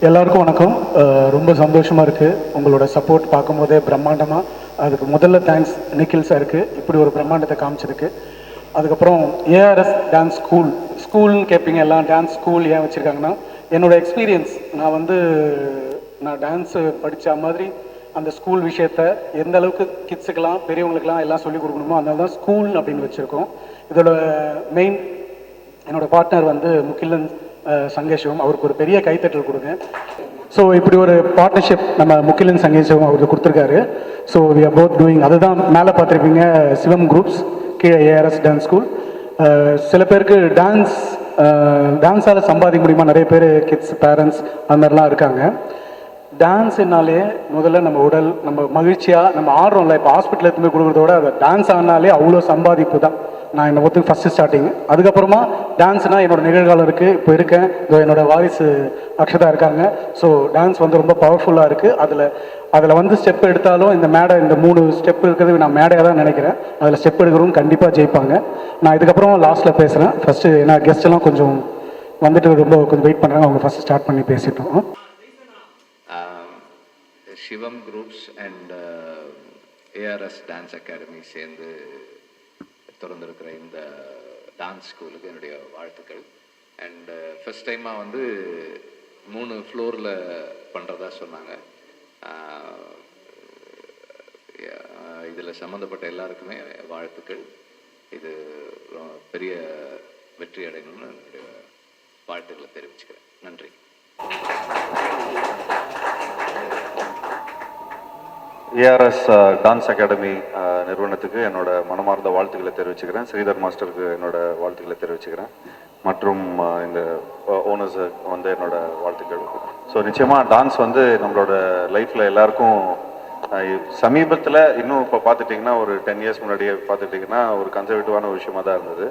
எல்லாருக்கும் வணக்கம். ரொம்ப சந்தோஷமாக இருக்குது உங்களோட சப்போர்ட் பார்க்கும்போதே பிரம்மாண்டமாக. அதுக்கு முதல்ல தேங்க்ஸ் நிக்கில் சாருக்கு இப்படி ஒரு பிரம்மாண்டத்தை காமிச்சதுக்கு. அதுக்கப்புறம் ஏஆர்எஸ் டான்ஸ் ஸ்கூல்னு கேட்பீங்க, எல்லாம் டான்ஸ் ஸ்கூல் ஏன் வச்சுருக்காங்கன்னா, என்னோடய எக்ஸ்பீரியன்ஸ் நான் டான்ஸு படித்த மாதிரி அந்த ஸ்கூல் விஷயத்த எந்த அளவுக்கு கிட்ஸுக்கெல்லாம் பெரியவங்களுக்கெல்லாம் எல்லாம் சொல்லிக் கொடுக்கணுமோ அதனால தான் ஸ்கூல் அப்படின்னு வச்சுருக்கோம். இதோட மெயின் என்னோடய பார்ட்னர் முகிலன் சங்கேஷும், அவருக்கு ஒரு பெரிய கைத்தட்டல் கொடுங்க. ஸோ இப்படி ஒரு பார்ட்னர்ஷிப் நம்ம முகிலன் சங்கேஷும் அவருக்கு கொடுத்துருக்காரு. So we are both doing. அதுதான் மேலே பார்த்துருப்பீங்க சிவம் குரூப்ஸ், கீழே ஏஆர்எஸ் டான்ஸ் ஸ்கூல். சில பேருக்கு டான்ஸால் சம்பாதிக்க முடியுமா, நிறைய பேர் கிட்ஸ் பேரண்ட்ஸ் அந்த மாதிரிலாம் இருக்காங்க. டான்ஸ்னாலே முதல்ல நம்ம உடல் நம்ம மகிழ்ச்சியாக நம்ம ஆடுறோம்ல, இப்போ ஹாஸ்பிட்டலில் எடுத்து போய் கொடுக்குறதோட அதை டான்ஸ் ஆனாலே அவ்வளோ சம்பாதிப்பு தான். நான் என்னை பொறுத்து ஃபஸ்ட்டு ஸ்டார்டிங். அதுக்கப்புறமா டான்ஸ்னால் என்னோடய நிகழ்காலம் இருக்குது, இப்போ இருக்கேன், என்னோடய வாரிசு அக்ஷதா இருக்காங்க. ஸோ டான்ஸ் ரொம்ப பவர்ஃபுல்லாக இருக்குது. அதில் ஸ்டெப் எடுத்தாலும் இந்த 3 ஸ்டெப் இருக்கிறது நான் மேடையாக தான் நினைக்கிறேன். அதில் ஸ்டெப் எடுக்கிறவங்க கண்டிப்பாக ஜெயிப்பாங்க. நான் இதுக்கப்புறம் லாஸ்ட்டில் பேசுகிறேன். ஃபஸ்ட்டு ஏன்னா கெஸ்ட்டெல்லாம் கொஞ்சம் கொஞ்சம் வெயிட் பண்ணுறாங்க, அவங்க ஃபஸ்ட்டு ஸ்டார்ட் பண்ணி பேசிட்டோம். Shivam groups and ARS dance academy சேர்ந்து திறந்திருக்கிற இந்த டான்ஸ் ஸ்கூலுக்கு என்னுடைய வாழ்த்துக்கள். அண்ட் ஃபஸ்ட் டைமாக 3 ஃப்ளோரில் பண்ணுறதா சொன்னாங்க. இதில் சம்மந்தப்பட்ட எல்லாருக்குமே வாழ்த்துக்கள். இது பெரிய வெற்றி அடையணும்னு என்னுடைய வாழ்த்துக்களை தெரிவிச்சுக்கிறேன். நன்றி. ஏஆர்எஸ் டான்ஸ் அகாடமி நிறுவனத்துக்கு என்னோட மனமார்ந்த வாழ்த்துக்களை தெரிவிச்சுக்கிறேன். ஸ்ரீதர் மாஸ்டருக்கு என்னோட வாழ்த்துக்களை தெரிவிச்சுக்கிறேன். மற்றும் இந்த ஓனர்ஸ் என்னோட வாழ்த்துக்கள். ஸோ நிச்சயமாக டான்ஸ் நம்மளோட லைஃப்பில் எல்லாருக்கும் சமீபத்தில் இன்னும் இப்போ பார்த்துட்டிங்கன்னா ஒரு 10 இயர்ஸ் முன்னாடியே பார்த்துட்டிங்கன்னா ஒரு கன்சர்வேட்டிவான ஒரு விஷயமாக தான் இருந்தது.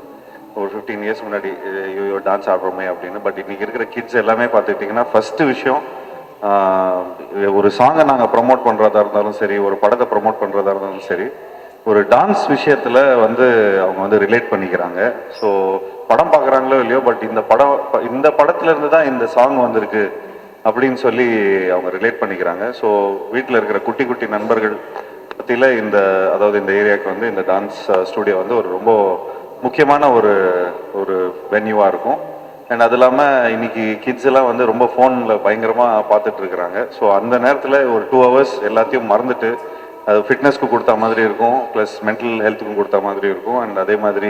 ஒரு 15 இயர்ஸ் முன்னாடி ஐயோ டான்ஸ் ஆடுறோமே அப்படின்னு. பட் இன்றைக்கி இருக்கிற கிட்ஸ் எல்லாமே பார்த்துக்கிட்டிங்கன்னா ஃபஸ்ட்டு விஷயம் ஒரு சாங்கை நாங்கள் ப்ரமோட் பண்ணுறதா இருந்தாலும் சரி, ஒரு படத்தை ப்ரமோட் பண்ணுறதா இருந்தாலும் சரி, ஒரு டான்ஸ் விஷயத்தில் அவங்க ரிலேட் பண்ணிக்கிறாங்க. ஸோ படம் பார்க்குறாங்களோ இல்லையோ, பட் இந்த படத்துலேருந்து தான் இந்த சாங் வந்திருக்கு அப்படின்னு சொல்லி அவங்க ரிலேட் பண்ணிக்கிறாங்க. ஸோ வீட்டில் இருக்கிற குட்டி குட்டி நண்பர்கள் பற்றியில் அதாவது இந்த ஏரியாவுக்கு இந்த டான்ஸ் ஸ்டூடியோ ஒரு ரொம்ப முக்கியமான ஒரு வென்யூவாக இருக்கும். அண்ட் அது இல்லாமல் இன்னைக்கு கிட்ஸ் எல்லாம் ரொம்ப ஃபோனில் பயங்கரமாக பார்த்துட்டு இருக்கிறாங்க. ஸோ அந்த நேரத்தில் ஒரு 2 ஹவர்ஸ் எல்லாத்தையும் மறந்துட்டு அது ஃபிட்னஸ்க்கு கொடுத்த மாதிரி இருக்கும், ப்ளஸ் மென்டல் ஹெல்த்துக்கும் கொடுத்த மாதிரி இருக்கும். அண்ட் அதே மாதிரி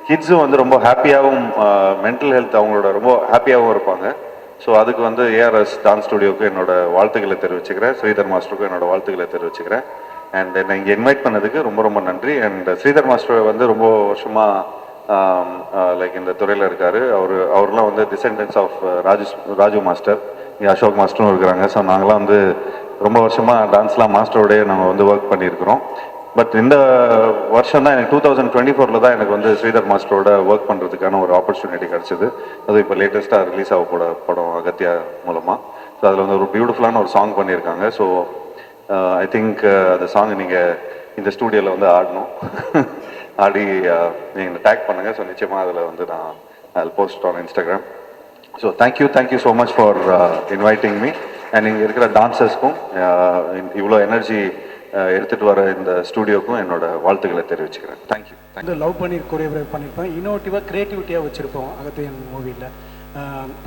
கிட்ஸும் ரொம்ப ஹாப்பியாகவும் மென்டல் ஹெல்த் அவங்களோட ரொம்ப ஹாப்பியாகவும் இருப்பாங்க. ஸோ அதுக்கு ஏஆர்எஸ் டான்ஸ் ஸ்டுடியோவுக்கு என்னோட வாழ்த்துக்களை தெரிவிச்சுக்கிறேன். ஸ்ரீதர் மாஸ்டருக்கும் என்னோட வாழ்த்துக்களை தெரிவிச்சுக்கிறேன். அண்ட் என்னை இங்கே இன்வைட் பண்ணதுக்கு ரொம்ப ரொம்ப நன்றி. அண்ட் ஸ்ரீதர் மாஸ்டர் ரொம்ப வருஷமாக லைக் இந்த துறையில் இருக்கார். அவர்லாம் டிசெண்டன்ஸ் ஆஃப் ராஜு மாஸ்டர், இங்கே அசோக் மாஸ்டரும் இருக்கிறாங்க. ஸோ நாங்களாம் ரொம்ப வருஷமாக டான்ஸ்லாம் மாஸ்டரோடய நாங்கள் ஒர்க் பண்ணியிருக்கிறோம். பட் இந்த வருஷம் தான் எனக்கு 2024 தான் எனக்கு ஸ்ரீதர் மாஸ்டரோட ஒர்க் பண்ணுறதுக்கான ஒரு ஆப்பர்ச்சுனிட்டி கிடச்சிது. அது இப்போ லேட்டஸ்ட்டாக ரிலீஸ் ஆக படம் அகத்தியா மூலமாக. ஸோ அதில் ஒரு பியூட்டிஃபுல்லான ஒரு சாங் பண்ணியிருக்காங்க. ஸோ ஐ திங்க் அந்த சாங் நீங்கள் இந்த ஸ்டூடியோவில் ஆடணும். ஆடி நீங்கள் டேக் பண்ணுங்கள். ஸோ நிச்சயமாக அதில் நான் ஐ post on Instagram. So thank you so much for inviting me. And இங்கே இருக்கிற டான்சர்ஸ்க்கும் இவ்வளோ எனர்ஜி எடுத்துகிட்டு வர இந்த ஸ்டூடியோக்கும் என்னோட வாழ்த்துக்களை தெரிவிச்சுக்கிறேன். தேங்க்யூ. லவ் பண்ணி கொரியோகிராஃப் பண்ணியிருப்பேன். இன்னோவேட்டிவாக க்ரியேட்டிவிட்டியாக வச்சுருப்போம் அகத்தியன் மூவியில்.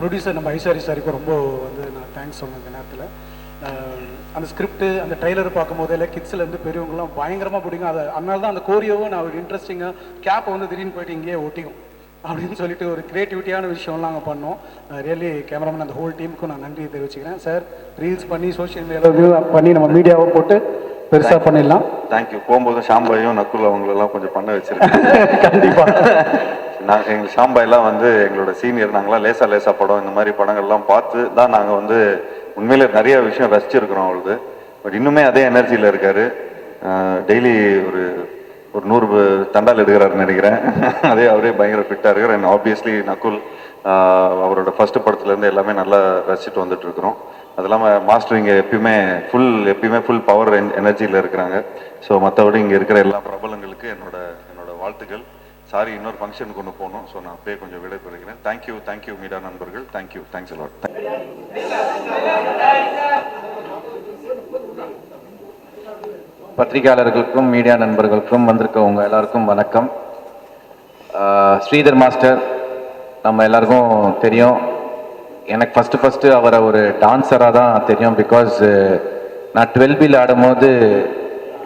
ப்ரொடியூசர் நம்ம ஐஸ்வரி சாருக்கு ரொம்ப நான் தேங்க்ஸ் சொன்னேன் இந்த நேரத்தில். அந்த ஸ்கிரிப்டு அந்த ட்ரெய்லர் பார்க்கும்போதே கிட்ஸ்லேருந்து பெரியவங்களாம் பயங்கரமாக பிடிக்கும். அதனால தான் அந்த கோரியோவும் நான் ஒரு இன்ட்ரெஸ்டிங்காக கேப்பை திடீர்னு போயிட்டு இங்கேயே ஒட்டிக்கும் அப்படின்னு சொல்லிட்டு ஒரு க்ரியேட்டிவிட்டியான விஷயம்லாம் நாங்கள் பண்ணோம். ரியலி கேமராமேன் அந்த ஹோல் டீமுக்கும் நான் நன்றி தெரிவிச்சுக்கிறேன். சார் ரீல்ஸ் பண்ணி சோஷியல் மீடியாவில் பண்ணி நம்ம மீடியாவை போட்டு பெருசாக பண்ணிடலாம். தேங்க்யூ. போகும்போது ஷாம்பாயும் நக்குல் அவங்களெல்லாம் கொஞ்சம் பண்ண வச்சிருக்கேன். கண்டிப்பாக நாங்கள் எங்கள் ஷாம்பாயெல்லாம் எங்களோட சீனியர். நாங்களாம் லேசா படம் இந்த மாதிரி படங்கள்லாம் பார்த்து தான் நாங்கள் உண்மையிலே நிறைய விஷயம் ரசிச்சிருக்கிறோம் அவளுக்கு. பட் இன்னுமே அதே எனர்ஜியில் இருக்கார். டெய்லி ஒரு 100 தண்டால் எடுக்கிறாருன்னு நினைக்கிறேன். அவரே பயங்கர ஃபிட்டாக இருக்கார். அண்ட் ஆப்வியஸ்லி நக்குல் அவரோட ஃபஸ்ட்டு படத்துலேருந்து எல்லாமே நல்லா ரசிச்சுட்டு வந்துட்டு இருக்கிறோம். அது இல்லாமல் மாஸ்டர் இங்கே எப்பயுமே ஃபுல் பவர் எனர்ஜியில் இருக்கிறாங்க. ஸோ மற்றபடி இங்கே இருக்கிற எல்லா பிரபலங்களுக்கு என்னோட வாழ்த்துக்கள். சாரி இன்னொரு ஃபங்க்ஷனுக்கு ஒன்று போகணும். ஸோ நான் அப்படியே கொஞ்சம் விடை பெறுகிறேன். தேங்க்யூ மீடியா நண்பர்கள். Thanks a lot. பத்திரிகையாளர்களுக்கும் மீடியா நண்பர்களுக்கும் வந்திருக்கவங்க எல்லாருக்கும் வணக்கம். ஸ்ரீதர் மாஸ்டர் நம்ம எல்லாருக்கும் தெரியும். எனக்கு ஃபஸ்ட்டு அவரை ஒரு டான்ஸராக தான் தெரியும். பிகாஸ் நான் 12பியில் ஆடும்போது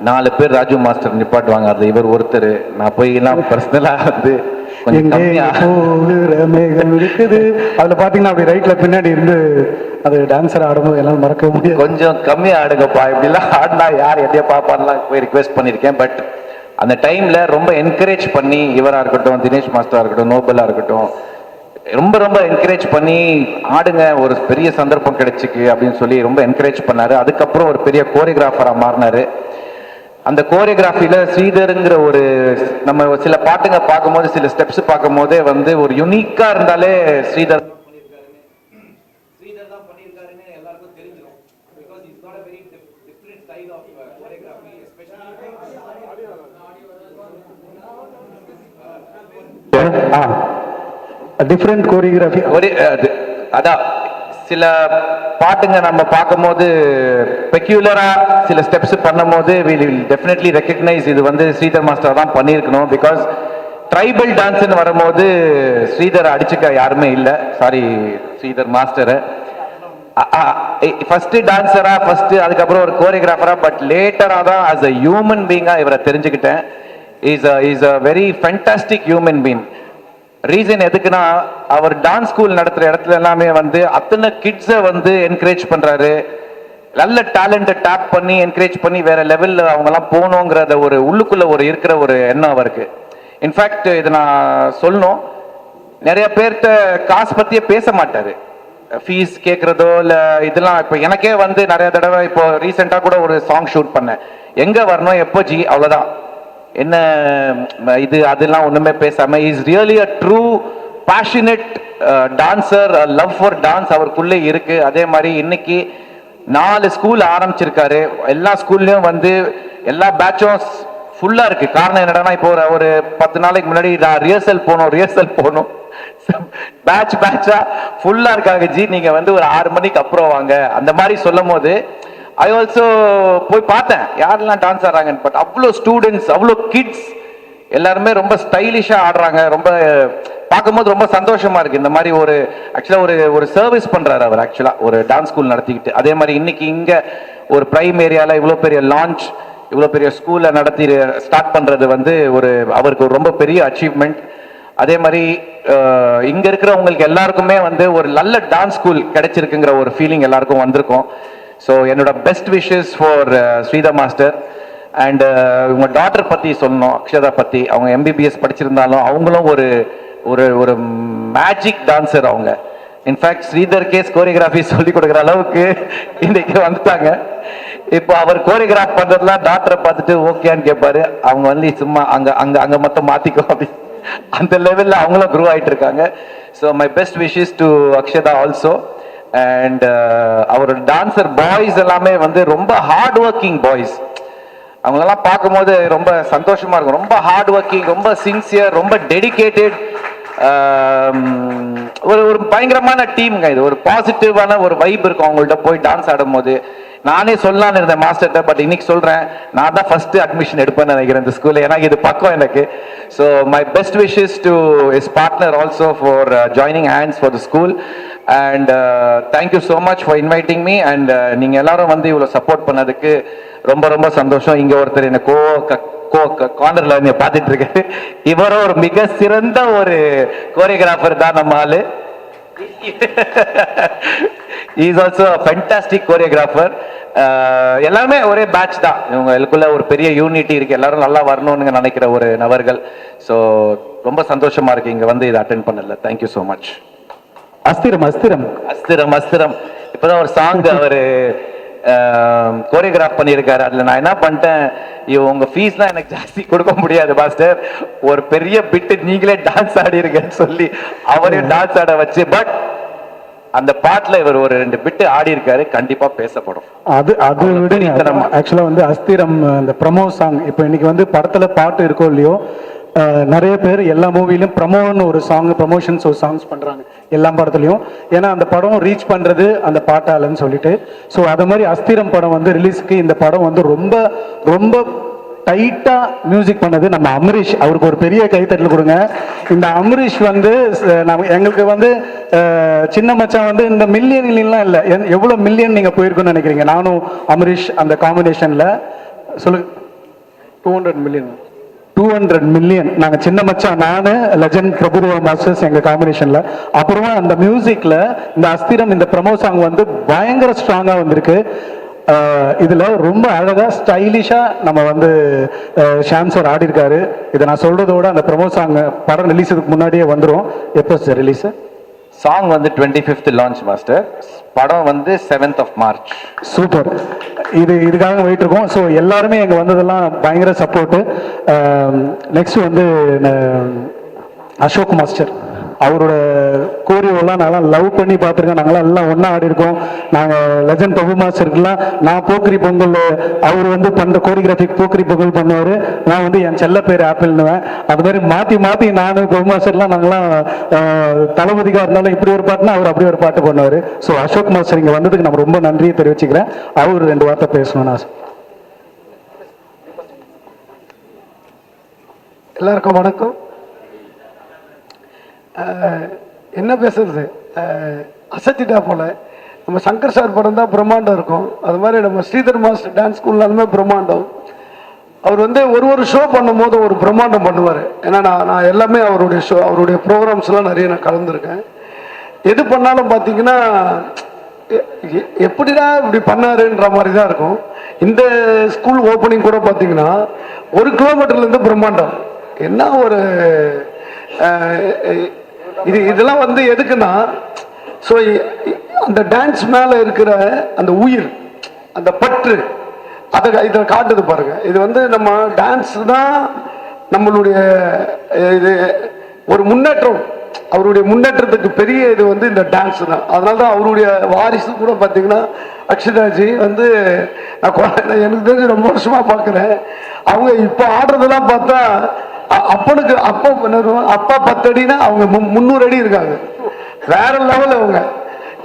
4 பேர் ராஜு மாஸ்டர் நிப்பாட்டுவாங்க, அதில் இவர் ஒருத்தர். நான் போய்லாம் பர்சனலாக வந்து கொஞ்சம் இருக்குது. அதில் பார்த்தீங்கன்னா அப்படி ரைட்டில் பின்னாடி இருந்து அது டான்ஸர் ஆடும்போது என்னால் மறக்க முடியாது. கொஞ்சம் கம்மியாக ஆடுங்கப்பா, இப்படிலாம் ஆடினா யார் எதையோ பாப்பான்லாம் போய் ரிக்வெஸ்ட் பண்ணியிருக்கேன். பட் அந்த டைமில் ரொம்ப என்கரேஜ் பண்ணி, இவராக இருக்கட்டும், தினேஷ் மாஸ்டராக இருக்கட்டும், நோபலாக இருக்கட்டும், ரொம்ப என்கரேஜ் பண்ணி ஆடுங்க, ஒரு பெரிய சந்தர்ப்பம் கிடைச்சிக்கு அப்படின்னு சொல்லி ரொம்ப என்கரேஜ் பண்ணாரு. அதுக்கப்புறம் ஒரு பெரிய கோரியோகிராஃபராக மாறினாரு. அந்த கோரியோகிராஃபியில் ஸ்ரீதருங்கிற ஒரு நம்ம சில பாட்டுங்க பார்க்கும்போது, சில ஸ்டெப்ஸ் பார்க்கும்போதே வந்து ஒரு யுனிக்காக இருந்தாலே ஸ்ரீதர் தான் பண்ணியிருக்காருன்னு எல்லாருக்கும் தெரிஞ்சிடும். Because it's not a very different style of choreography, especially different choreography. அதான் சில பாட்டுங்க நம்ம பார்க்கும்போது பெக்யூலரா சில ஸ்டெப்ஸ் பண்ணும்போது we will definitely recognize இது வந்து ஸ்ரீதர் மாஸ்டர் தான் பண்ணியிருக்கணும். பிகாஸ் ட்ரைபல் டான்ஸ்னு வரும்போது ஸ்ரீதர் அடிச்சுக்க யாருமே இல்லை. சாரி ஸ்ரீதர் மாஸ்டரை ஃபர்ஸ்ட் டான்ஸரா ஃபர்ஸ்ட், அதுக்கப்புறம் ஒரு கோரியோகிராஃபரா, பட் லேட்டரா தான் ஆஸ் அ ஹியூமன் பீயிங்கா இவரை தெரிஞ்சுக்கிட்டேன். Is a very fantastic human being. Reason எதுக்குன்னா, அவர் டான்ஸ் ஸ்கூல் நடத்துற இடத்துல எல்லாமே வந்து அத்தனை கிட்ஸை வந்து என்கரேஜ் பண்றாரு. நல்ல டேலண்ட்டை டேப் பண்ணி என்கரேஜ் பண்ணி வேற லெவல்ல அவங்கெல்லாம் போகணுங்கிறத ஒரு உள்ளுக்குள்ள ஒரு இருக்கிற ஒரு எண்ணம் அவருக்கு. இன்ஃபேக்ட் இதை நான் சொல்லணும், நிறைய பேர்கிட்ட காசு பத்தியே பேச மாட்டாரு. ஃபீஸ் கேட்கறதோ இல்லை இதெல்லாம். இப்போ எனக்கே வந்து நிறைய தடவை, இப்போ ரீசெண்டாக கூட ஒரு சாங் ஷூட் பண்ணேன். எங்கே வரணும் எப்போ ஜி அவ்வளோதான், என்ன இது அதெல்லாம் ஒன்றுமே பேசாமல் is really a true passionate dancer. Love for dance அவருக்குள்ளே இருக்கு. அதே மாதிரி இன்னைக்கு 4 ஸ்கூல் ஆரம்பிச்சிருக்காரு. எல்லா ஸ்கூல்லையும் வந்து எல்லா பேட்சும் ஃபுல்லாக இருக்கு. காரணம் என்னன்னா, இப்போ ஒரு 10 நாளைக்கு முன்னாடி நான் ரிஹர்சல் போகணும் பேட்சா ஃபுல்லாக இருக்காங்க. ஜி நீங்கள் வந்து ஒரு 6 மணிக்கு அப்புறம் வாங்க அந்த மாதிரி சொல்லும் போது ஐ ஆல்சோ போய் பார்த்தேன் யாரெல்லாம் டான்ஸ் ஆடுறாங்கன்னு. பட் அவ்வளோ ஸ்டூடெண்ட்ஸ், அவ்வளோ கிட்ஸ் எல்லாருமே ரொம்ப ஸ்டைலிஷாக ஆடுறாங்க. ரொம்ப பார்க்கும்போது ரொம்ப சந்தோஷமா இருக்கு. இந்த மாதிரி ஒரு ஆக்சுவலாக ஒரு சர்வீஸ் பண்ணுறாரு அவர், ஆக்சுவலாக ஒரு டான்ஸ் ஸ்கூல் நடத்திக்கிட்டு. அதே மாதிரி இன்னைக்கு இங்கே ஒரு பிரைம் ஏரியாவில் இவ்வளோ பெரிய லான்ச், இவ்வளோ பெரிய ஸ்கூலில் நடத்தி ஸ்டார்ட் பண்ணுறது வந்து அவருக்கு ஒரு ரொம்ப பெரிய அச்சீவ்மெண்ட். அதே மாதிரி இங்கே இருக்கிறவங்களுக்கு எல்லாருக்குமே வந்து ஒரு நல்ல டான்ஸ் ஸ்கூல் கிடைச்சிருக்குங்கிற ஒரு ஃபீலிங் எல்லாருக்கும் வந்திருக்கும். ஸோ என்னோட best wishes for Sridhar master. And உங்கள் டாட்டர் பற்றி சொல்லணும், அக்ஷதா பற்றி. அவங்க எம்பிபிஎஸ் படிச்சிருந்தாலும் அவங்களும் ஒரு ஒரு ஒரு மேஜிக் டான்சர் அவங்க. இன்ஃபேக்ட் ஸ்ரீதர் கோரியோகிராஃபி சொல்லி கொடுக்குற அளவுக்கு இன்னைக்கு வந்துட்டாங்க. இப்போ அவர் கோரியோகிராஃப் பண்ணுறதுலாம் டாக்டரை பார்த்துட்டு ஓகேன்னு கேட்பாரு. அவங்க வந்து சும்மா அங்கே மொத்தம் மாற்றிக்கோ அப்படி அந்த லெவலில் அவங்களும் க்ரோ ஆகிட்டு இருக்காங்க. So my best wishes to Akshata also. And அவரோட டான்சர் பாய்ஸ் எல்லாமே வந்து ரொம்ப ஹார்ட் ஒர்க்கிங் பாய்ஸ். அவங்களெல்லாம் பார்க்கும்போது ரொம்ப சந்தோஷமா இருக்கும். ரொம்ப ஹார்ட் ஒர்க்கிங், ரொம்ப சின்சியர், ரொம்ப டெடிகேட்டட். ஒரு பயங்கரமான டீமுங்க இது. ஒரு பாசிட்டிவான ஒரு வைப் இருக்கும் அவங்கள்ட்ட போய் டான்ஸ் ஆடும் போது. நானே சொல்லலான்னு இருந்தேன் மாஸ்டர்கிட்ட, பட் இன்னைக்கு சொல்றேன், நான் தான் ஃபர்ஸ்ட் அட்மிஷன் எடுப்பேன்னு நினைக்கிறேன் இந்த ஸ்கூல்ல. ஏன்னா இது பக்கம் எனக்கு. So my best wishes to is partner also for joining hands for the school. And thank you so much for inviting me. And நீங்க எல்லாரும் வந்து இவ்வளோ சப்போர்ட் பண்ணதுக்கு ரொம்ப ரொம்ப சந்தோஷம். இங்க ஒருத்தர் என்ன கார்னர்ல நீங்க பார்த்துட்டு இருக்காரு. இவரும் ஒரு மிக சிறந்த ஒரு கோரியோகிராஃபர் தான் நம்ம ஆளு. He is also a fantastic choreographer. எல்லாமே ஒரே பேட்ச் தான். இவங்களுக்குள்ள ஒரு பெரிய யூனிட்டி இருக்கு. எல்லாரும் நல்லா வரணும்னு நினைக்கிற ஒரு நபர்கள். ஸோ ரொம்ப சந்தோஷமா இருக்கு இங்க வந்து இதை அட்டென்ட் பண்ணல. Thank you so much. அஸ்திரம் அஸ்திரம் அஸ்திரம் அஸ்திரம் இப்பதான் ஒரு சாங் அவரு கோரியோகிராஃப் பண்ணியிருக்காரு. அதுல நான் என்ன பண்ணிட்டேன், உங்க ஃபீஸ்லாம் எனக்கு ஜாஸ்தி கொடுக்க முடியாது மாஸ்டர், ஒரு பெரிய பிட்டு நீங்களே டான்ஸ் ஆடி இருக்கேன்னு சொல்லி அவரையும் டான்ஸ் ஆட வச்சு, பட் அந்த பாட்டுல இவர் ஒரு 2 பிட்டு ஆடி இருக்காரு. கண்டிப்பா பேசப்படும். அது விட ஆக்சுவலா வந்து அஸ்திரம் அந்த ப்ரமோ சாங் இப்போ இன்னைக்கு வந்து படத்துல பாட்டு இருக்கோ இல்லையோ, நிறைய பேர் எல்லா மூவிலையும் ப்ரமோன்னு ஒரு சாங், ப்ரமோஷன்ஸ் ஒரு சாங்ஸ் பண்ணுறாங்க எல்லா படத்துலையும். ஏன்னா அந்த படம் ரீச் பண்ணுறது அந்த பாட்டாலன்னு சொல்லிட்டு. ஸோ அது மாதிரி அஸ்திரம் படம் வந்து ரிலீஸுக்கு இந்த படம் வந்து ரொம்ப ரொம்ப டைட்டாக மியூசிக் பண்ணது நம்ம அமரீஷ். அவருக்கு ஒரு பெரிய கைத்தட்டல் கொடுங்க. இந்த அமரீஷ் வந்து நம்ம எங்களுக்கு வந்து சின்ன மச்சான் வந்து இந்த மில்லியன்லாம் இல்லை, எவ்வளோ மில்லியன் நீங்கள் போயிருக்குன்னு நினைக்கிறீங்க? நானும் அமரீஷ் அந்த காம்பினேஷனில் சொல்லுங்க 200 மில்லியன் நாங்கள் சின்ன மச்சான், நான் லெஜண்ட் பிரபுதேவா மாஸ்டர்ஸ் எங்கள் காம்பினேஷனில். அப்புறமா அந்த மியூசிக்கில் இந்த அஸ்திரம் இந்த ப்ரமோ சாங் வந்து பயங்கர ஸ்ட்ராங்காக வந்திருக்கு. இதில் ரொம்ப அழகாக ஸ்டைலிஷாக நம்ம வந்து ஷாம் சார் ஆடி இருக்காரு. இதை நான் சொல்கிறதோட அந்த ப்ரமோ சாங் படம் ரிலீஸுக்கு முன்னாடியே வந்துடும். எப்போ சார் ரிலீஸு? சாங் வந்து 25th லான்ச் மாஸ்டர், படம் வந்து 7th of March. சூப்பர். இதுக்காக வெயிட் இருக்கோம். ஸோ எல்லாருமே எங்கே வந்ததெல்லாம் பயங்கர சப்போர்ட்டு. நெக்ஸ்ட் வந்து அசோக் மாஸ்டர், அவரோட கோரியோலாம் நாங்களாம் லவ் பண்ணி பார்த்துருக்கேன். நாங்களாம் எல்லாம் ஒன்றா ஆடி இருக்கோம். நாங்கள் லெஜண்ட் பிரபு மாஸ்டருக்குலாம் நான் போக்கிரி பொங்கல், அவர் வந்து பண்ணுற கோரியோகிராஃபிக் போக்கிரி பொங்கல் பண்ணுவார், நான் வந்து என் செல்ல பேர் ஆப்பிள்னுவேன். அது மாதிரி மாற்றி மாற்றி நான் பிரபு மாஸ்டர்லாம் நாங்களாம் தளபதிக்காக இருந்தாலும் இப்படி ஒரு பாட்டுனா அவர் அப்படி ஒரு பாட்டு பண்ணுவார். ஸோ அசோக் மாஸ்டர் இங்கே வந்ததுக்கு நம்ம ரொம்ப நன்றியை தெரிவிச்சுக்கிறேன். அவர் 2 வார்த்தை பேசணும்னு ஆசை. எல்லாருக்கும் வணக்கம். என்ன பேசுறது, அசத்திட்டா போல. நம்ம சங்கர் சார் படம் தான் பிரம்மாண்டம் இருக்கும், அது மாதிரி நம்ம ஸ்ரீதர் மாஸ்டர் டான்ஸ் ஸ்கூல்லாலுமே பிரம்மாண்டம். அவர் வந்து ஒரு ஷோ பண்ணும்போது ஒரு பிரம்மாண்டம் பண்ணுவார். ஏன்னா நான் எல்லாமே அவருடைய ஷோ, அவருடைய ப்ரோக்ராம்ஸ்லாம் நிறைய நான் கலந்துருக்கேன். எது பண்ணாலும் பார்த்தீங்கன்னா எப்படிடா இப்படி பண்ணாருன்ற மாதிரி தான் இருக்கும். இந்த ஸ்கூல் ஓப்பனிங் கூட பார்த்தீங்கன்னா 1 கிலோமீட்டர்லேருந்து பிரம்மாண்டம். என்ன ஒரு இதெல்லாம் வந்து எதுக்குன்னா, ஸோ அந்த டான்ஸ் மேலே இருக்கிற அந்த உயிர், அந்த பற்று, அதை இதை காட்டுது பாருங்க. இது வந்து நம்ம டான்ஸ் தான் நம்மளுடைய இது ஒரு முன்னேற்றம். அவருடைய முன்னேற்றத்துக்கு பெரிய இது வந்து இந்த டான்ஸ் தான். அதனால தான் அவருடைய வாரிசு கூட பார்த்தீங்கன்னா அக்ஷதாஜி வந்து நான் எனக்கு தெரிஞ்சு ரொம்ப வருஷமாக பார்க்குறேன். அவங்க இப்போ ஆடுறதெல்லாம் பார்த்தா அப்பனுக்கு அப்பா 10 அடினா அவங்க 300 அடி இருக்காங்க. வேற லெவல். அவங்க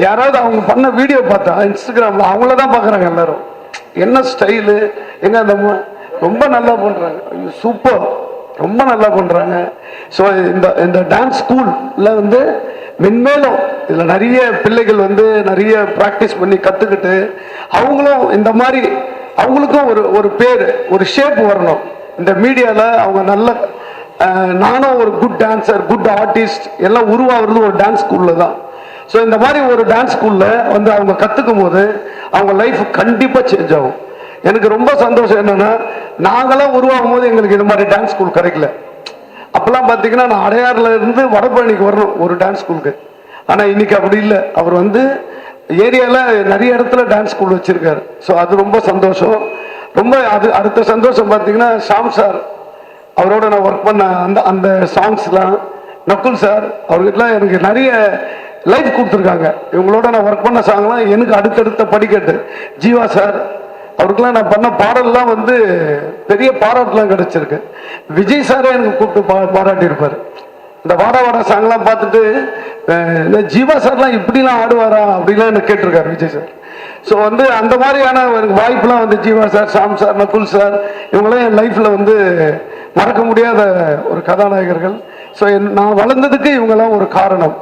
யாராவது அவங்க பண்ண வீடியோ பார்த்தா இன்ஸ்டாகிராம்ல அவங்கள தான் பார்க்குறாங்க எல்லாரும். என்ன ஸ்டைலு, எங்க அந்த ரொம்ப நல்லா பண்றாங்க. சூப்பர், ரொம்ப நல்லா பண்றாங்க. ஸோ இந்த டான்ஸ் ஸ்கூல்ல வந்து மென்மேலும் இதில் நிறைய பிள்ளைகள் வந்து நிறைய ப்ராக்டிஸ் பண்ணி கற்றுக்கிட்டு அவங்களும் இந்த மாதிரி அவங்களுக்கும் ஒரு பேர், ஒரு ஷேப் வரணும். இந்த மீடியாவில் அவங்க நல்ல நானும் ஒரு குட் டான்ஸர், குட் ஆர்டிஸ்ட் எல்லாம் உருவாகிறது ஒரு டான்ஸ் ஸ்கூலில் தான். ஸோ இந்த மாதிரி ஒரு டான்ஸ் ஸ்கூலில் வந்து அவங்க கற்றுக்கும் போது அவங்க லைஃப் கண்டிப்பாக சேஞ்ச் ஆகும். எனக்கு ரொம்ப சந்தோஷம் என்னென்னா, நாங்களாம் உருவாகும் போது எங்களுக்கு இந்த மாதிரி டான்ஸ் ஸ்கூல் கிடைக்கல. அப்போல்லாம் பார்த்தீங்கன்னா நான் அடையாறில் இருந்து வடபழனிக்கு வரணும் ஒரு டான்ஸ் ஸ்கூலுக்கு. ஆனால் இன்னைக்கு அப்படி இல்லை. அவர் வந்து ஏரியாவில் நிறைய இடத்துல டான்ஸ் ஸ்கூல் வச்சுருக்காரு. ஸோ அது ரொம்ப சந்தோஷம். ரொம்ப அடுத்த சந்தோஷம் பார்த்தீங்கன்னா ஷாம் சார், அவரோட நான் ஒர்க் பண்ண அந்த சாங்ஸ்லாம், நக்குல் சார் அவர்கிட்டலாம் எனக்கு நிறைய லைஃப் கொடுத்துருக்காங்க. இவங்களோட நான் ஒர்க் பண்ண சாங்லாம் எனக்கு அடுத்தடுத்த படிக்கட்டு. ஜீவா சார் அவருக்கெல்லாம் நான் பண்ண பாடல்லாம் வந்து பெரிய பாராட்டுலாம் கிடைச்சிருக்கு. விஜய் சாரே எனக்கு கூப்பிட்டு பாராட்டியிருப்பார். இந்த வாடா வாடா சாங்லாம் பார்த்துட்டு இந்த ஜீவா சார்லாம் இப்படிலாம் ஆடுவாரா அப்படிலாம் எனக்கு கேட்டிருக்காரு விஜய் சார். ஸோ வந்து அந்த மாதிரியான ஒரு வாய்ப்புலாம் வந்து Jiiva sir, Shaam sir, Nakul sir இவங்களாம் என் லைஃப்பில் வந்து மறக்க முடியாத ஒரு கதாநாயகர்கள். ஸோ நான் வளர்ந்ததுக்கு இவங்கெல்லாம் ஒரு காரணம்.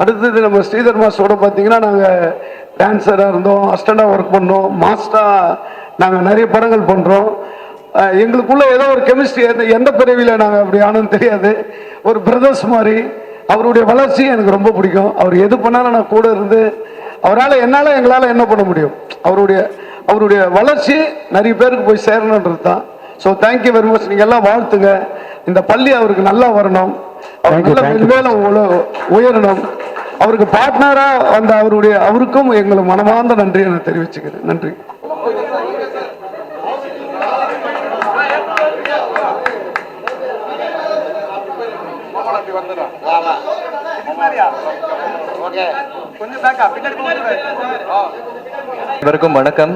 அடுத்தது நம்ம ஸ்ரீதர் மாஸ்டரோட பார்த்தீங்கன்னா நாங்கள் டான்ஸராக இருந்தோம், அஸ்டண்டாக ஒர்க் பண்ணோம், மாஸ்டராக நாங்கள் நிறைய படங்கள் பண்ணுறோம். எங்களுக்குள்ள ஏதோ ஒரு கெமிஸ்ட்ரி எந்த பிறவியில் நாங்கள் அப்படி ஆனோன்னு தெரியாது. ஒரு பிரதர்ஸ் மாதிரி. அவருடைய வளர்ச்சி எனக்கு ரொம்ப பிடிக்கும். அவர் எது பண்ணாலும் நான் கூட இருந்து அவரால் எங்களால் என்ன பண்ண முடியும், அவருடைய வளர்ச்சி நிறைய பேருக்கு போய் சேரணுன்றது தான். So thank you very much. நீங்கள் எல்லாம் வாழ்த்துங்க. இந்த பள்ளி அவருக்கு நல்லா வரணும், அவர் மேலும் உயரணும். அவருக்கு பார்ட்னராக வந்த அவருக்கும் எங்களுக்கு மனமார்ந்த நன்றியை நான் தெரிவிச்சுக்கிறேன். நன்றி. அனைவருக்கும் வணக்கம்.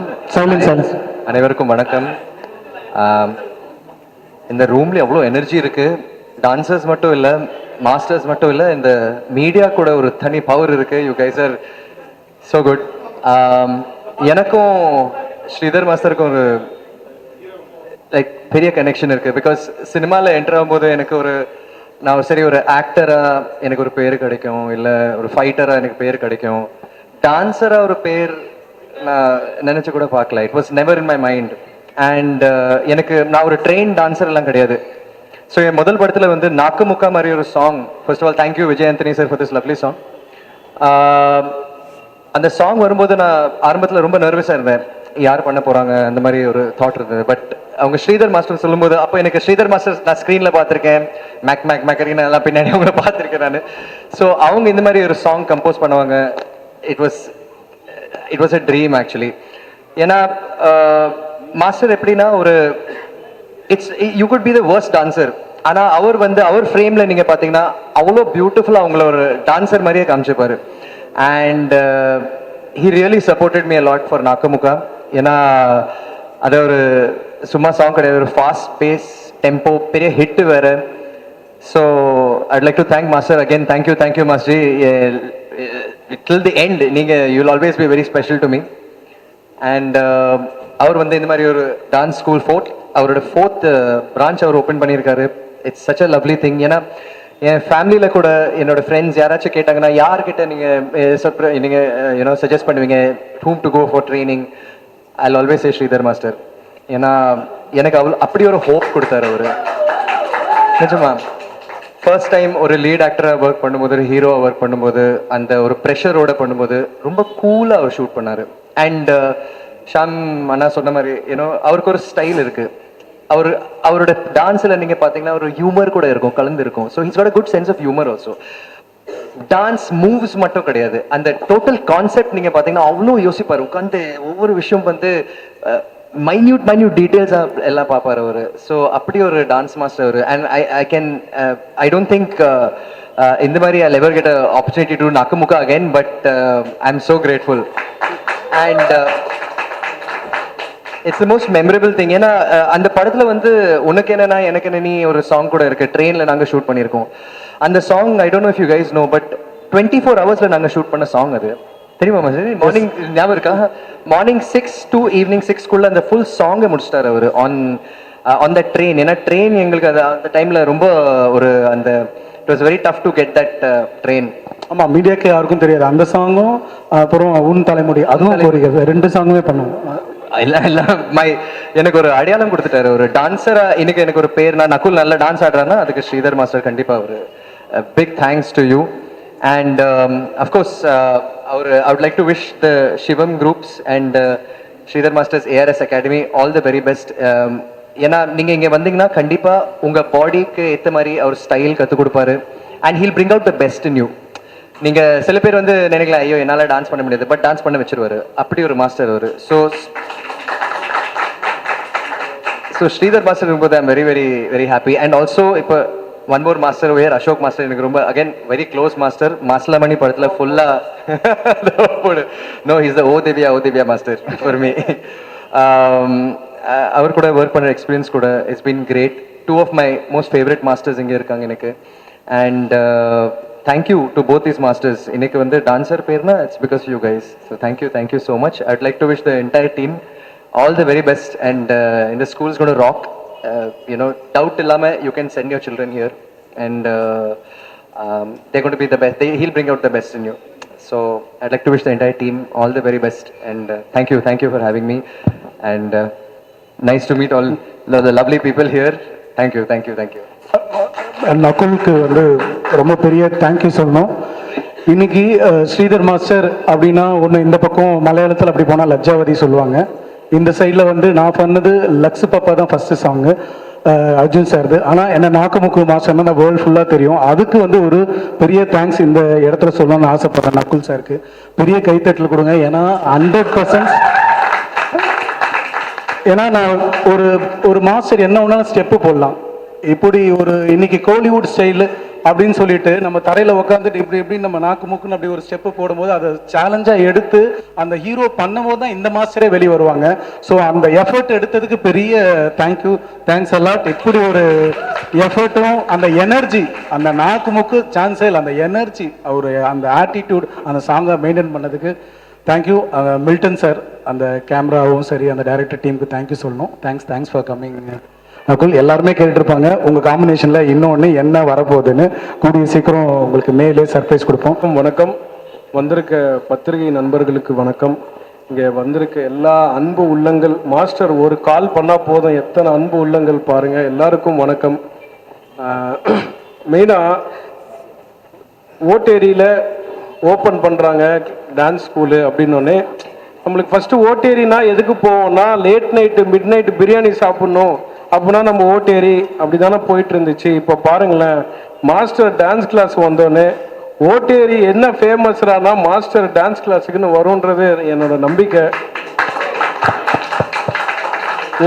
அனைவருக்கும் வணக்கம். இந்த ரூம்ல எவ்வளோ எனர்ஜி இருக்கு. டான்சர்ஸ் மட்டும் இல்லை, மாஸ்டர்ஸ் மட்டும் இல்லை, இந்த மீடியா கூட ஒரு தனி பவர் இருக்கு. You guys are so good. எனக்கும் ஸ்ரீதர் மாஸ்டருக்கும் ஒரு லைக் பெரிய கனெக்ஷன் இருக்கு. பிகாஸ் சினிமாவில் என்டர் ஆகும்போது எனக்கு ஒரு நான் சரி ஒரு ஆக்டராக எனக்கு ஒரு பேர் கிடைக்கும், இல்லை ஒரு ஃபைட்டராக எனக்கு பேர் கிடைக்கும். டான்ஸராக ஒரு பேர் நான் நினச்சி கூட பார்க்கல. It was never in my mind. And எனக்கு நான் ஒரு ட்ரெயின் டான்ஸர் எல்லாம் கிடையாது. ஸோ என் முதல் படத்தில் வந்து நாக்கு முக்கா மாதிரி ஒரு song. First of all thank you Vijay Antony sir for this lovely song. அந்த சாங் வரும்போது நான் ஆரம்பத்தில் ரொம்ப நர்வஸாக இருந்தேன், யார் பண்ண போகிறாங்க அந்த மாதிரி ஒரு தாட் இருந்தது. பட் அவங்க ஸ்ரீதர் மாஸ்டர் சொல்லும்போது, அப்போ எனக்கு ஸ்ரீதர் மாஸ்டர் நான் ஸ்க்ரீனில் பார்த்துருக்கேன், மேக்கரின் எல்லாம் பின்னாடி அவங்கள பார்த்துருக்கேன் நான். ஸோ அவங்க இந்த மாதிரி ஒரு சாங் கம்போஸ் பண்ணுவாங்க. It was a dream actually. ஏன்னா மாஸ்டர் எப்படின்னா ஒரு you could be the worst dancer, ஆனால் அவர் வந்து அவர் ஃப்ரேமில் நீங்கள் பார்த்தீங்கன்னா அவ்வளோ பியூட்டிஃபுல்லாக அவங்கள ஒரு டான்சர் மாதிரியே காமிச்சிப்பாரு. And he really supported me a lot for Nakkamukka. ஏன்னா அது ஒரு சும்மா சாங் கிடையாது, ஒரு ஃபாஸ்ட் பேஸ் டெம்போ, பெரிய ஹிட் வேறு. So I'd like to thank master again. Thank you master. Till the end நீங்கள் you will always be very special to me. And அவர் வந்து இந்த மாதிரி ஒரு டான்ஸ் ஸ்கூல் அவரோட 4th பிரான்ச் அவர் ஓப்பன் பண்ணியிருக்காரு. It's such a lovely thing. ஏன்னா என் ஃபேமிலியில் கூட என்னோட ஃப்ரெண்ட்ஸ் யாராச்சும் கேட்டாங்கன்னா யார்கிட்ட நீங்கள் சஜஸ்ட் பண்ணுவீங்க whom to go for training, I'll always say Sridhar master. ஏன்னா எனக்கு அப்படி ஒரு ஹோப் கொடுத்தாரு அவர். நிஜமா ஃபர்ஸ்ட் டைம் ஒரு லீட் ஆக்டராக ஒர்க் பண்ணும்போது, ஒரு ஹீரோவாக ஒர்க் பண்ணும்போது, அந்த ஒரு ப்ரெஷரோட பண்ணும்போது ரொம்ப கூலாக அவர் ஷூட் பண்ணார். அண்ட் ஷாம் அண்ணா சொன்ன மாதிரி அவருக்கு ஒரு ஸ்டைல் இருக்குது. அவரோட டான்ஸில் நீங்கள் பார்த்தீங்கன்னா ஒரு ஹியூமர் கூட இருக்கும், கலந்து இருக்கும். So he's got a good sense of humour also. Dance moves மட்டும் கிடையாது, அந்த டோட்டல் கான்செப்ட் நீங்கள் பார்த்தீங்கன்னா அவ்வளோ யோசிப்பார். உட்காந்து ஒவ்வொரு விஷயம் வந்து மைன்யூட் டீட்டெயில்ஸாக எல்லாம் பார்ப்பார் அவர். ஸோ அப்படி ஒரு டான்ஸ் மாஸ்டர் அவர். அண்ட் ஐ டோன்ட் திங்க் இந்த மாதிரி I ever get a opportunity to Nakkamukka again. But I am so grateful. And it's the most memorable thing. ஏன்னா அந்த படத்தில் வந்து உனக்கு என்னன்னா எனக்கு என்ன நீ ஒரு சாங் கூட இருக்குது, ட்ரெயினில் நாங்கள் ஷூட் பண்ணியிருக்கோம். அந்த song I don't know if you guys know, but 24 ஹவர்ஸில் நாங்கள் ஷூட் பண்ண சாங் அது. தெரியுமா மாஸ்டர்? மார்னிங் ஞாபகம் இருக்கா? மார்னிங் 6 to evening 6 அந்த ஃபுல் சாங்கை முடிச்சிட்டார் அவர் ஆன் த ட்ரெயின். ஏன்னா ட்ரெயின் எங்களுக்கு அந்த டைமில் ரொம்ப ஒரு அந்த it was very tough to get that train. ஆமாம், மீடியாவுக்கு யாருக்கும் தெரியாது அந்த சாங்கும். அப்புறம் உன் தலைமுடி அதுவும் ஒரு 2 சாங்குமே பண்ணுவோம். இல்லை எனக்கு ஒரு அடையாளம் கொடுத்துட்டாரு ஒரு டான்ஸரா. இன்னைக்கு எனக்கு ஒரு பேர், நான் நக்குல் நல்ல டான்ஸ் ஆடுறாருன்னா அதுக்கு ஸ்ரீதர் மாஸ்டர் கண்டிப்பாக ஒரு big thanks to you. And of course I would like to wish the Shivam groups and Sridhar Masters ARS Academy all the very best. ஏன்னா நீங்கள் இங்கே வந்தீங்கன்னா கண்டிப்பாக உங்கள் பாடிக்கு ஏற்ற மாதிரி அவர் ஸ்டைல் கற்றுக் கொடுப்பாரு. And he'll bring out the best in you. நீங்கள் சில பேர் வந்து நினைக்கலாம் ஐயோ என்னால் டான்ஸ் பண்ண முடியாது, பட் டான்ஸ் பண்ண வச்சிருவாரு. அப்படி ஒரு மாஸ்டர் அவர். ஸோ ஸ்ரீதர் மாஸ்டர் இருக்கும்போது I'm very happy. And also இப்போ one more master where Ashok master எனக்கு ரொம்ப again very close master. Masilamani படத்தில் ஃபுல்லாக நோ இஸ் த ஓ தேவியா மாஸ்டர் ஃபார் மீ. அவர் கூட ஒர்க் பண்ணுற எக்ஸ்பீரியன்ஸ் கூட it's been great. 2 of my most favorite masters இங்கே இருக்காங்க எனக்கு. And thank you to both these masters. இன்னைக்கு வந்து டான்ஸர் பேர்னா it's because you guys. So thank you so much. IIT like to wish the entire team all the very best. And இந்த schools கூட rock. Doubt illama you can send your children here, and they're going to be the best. He'll bring out the best in you. So I'd like to wish the entire team all the very best, and thank you for having me, and nice to meet all the lovely people here. Thank you. நக்குலுக்கு வந்து ரொம்ப பெரிய thank you சொல்லணும். இன்னைக்கு Sridhar master அப்படின்னா ஒன்று இந்த பக்கம் மலையாளத்தில் அப்படி போனால் லஜ்ஜாவதி சொல்லுவாங்க. இந்த சைடில் வந்து நான் பண்ணது லக்ஸ் பாப்பா தான் ஃபஸ்ட்டு சாங்கு அர்ஜுன் சார்து. ஆனால் என்ன நாக்குமுக்கு மாஸ்டர்னா அந்த வேர்ல்டு ஃபுல்லாக தெரியும். அதுக்கு வந்து ஒரு பெரிய தேங்க்ஸ் இந்த இடத்துல சொல்லணும்னு ஆசைப்பட்றேன் நக்குல் சாருக்கு. பெரிய கைத்தட்டல் கொடுங்க. ஏன்னா 100% ஏன்னா நான் ஒரு மாஸ்டர் என்ன ஒன்றாலும் ஸ்டெப்பு போடலாம். இப்படி ஒரு இன்னைக்கு கோலிவுட் ஸ்டைலு அப்படின்னு சொல்லிட்டு நம்ம தரையில் உட்காந்துட்டு இப்படி இப்படி நம்ம நாக்கு மூக்குன்னு அப்படி ஒரு ஸ்டெப்பு போடும்போது அதை சேலஞ்சாக எடுத்து அந்த ஹீரோ பண்ணும்போது தான் இந்த மாஸ்டரே வெளியே வருவாங்க. ஸோ அந்த எஃபர்ட் எடுத்ததுக்கு பெரிய தேங்க்ஸ் அலாட். இப்படி ஒரு எஃபர்ட்டும் அந்த எனர்ஜி, அந்த நாக்கு மூக்கு சான்ஸே இல்லை, அந்த எனர்ஜி, அவர் அந்த ஆட்டிடியூட் அந்த சாங்கை மெயின்டைன் பண்ணதுக்கு தேங்க்யூ. மில்டன் சார், அந்த கேமராவும் சரி, அந்த டைரக்டர் டீமுக்கு தேங்க்யூ சொல்லணும். Thanks for coming. நகுல், எல்லாருமே கேட்டுருப்பாங்க உங்கள் காம்பினேஷனில் இன்னொன்று என்ன வரப்போகுதுன்னு. கூடிய சீக்கிரம் உங்களுக்கு மேலே சர்ப்ரைஸ் கொடுப்போம். வணக்கம். வந்திருக்க பத்திரிகை நண்பர்களுக்கு வணக்கம். இங்கே வந்திருக்க எல்லா அன்பு உள்ளங்கள், மாஸ்டர் ஒரு கால் பண்ணால் போதும் எத்தனை அன்பு உள்ளங்கள் பாருங்கள். எல்லாருக்கும் வணக்கம். மெயினாக ஓட்டேரியில் ஓப்பன் பண்ணுறாங்க டான்ஸ் ஸ்கூலு அப்படின்னோடனே நம்மளுக்கு ஃபஸ்ட்டு ஓட்டேரினா எதுக்கு போவோம்னா late night mid night biryani சாப்பிட்ணும் அப்படின்னா நம்ம ஓட்டேரி அப்படி தானே போயிட்டு இருந்துச்சு. இப்போ பாருங்களேன், மாஸ்டர் டான்ஸ் கிளாஸ் வந்தோடனே ஓட்டேரி என்ன ஃபேமஸ்ரானா மாஸ்டர் டான்ஸ் கிளாஸுக்குன்னு வரும்ன்றது என்னோட நம்பிக்கை.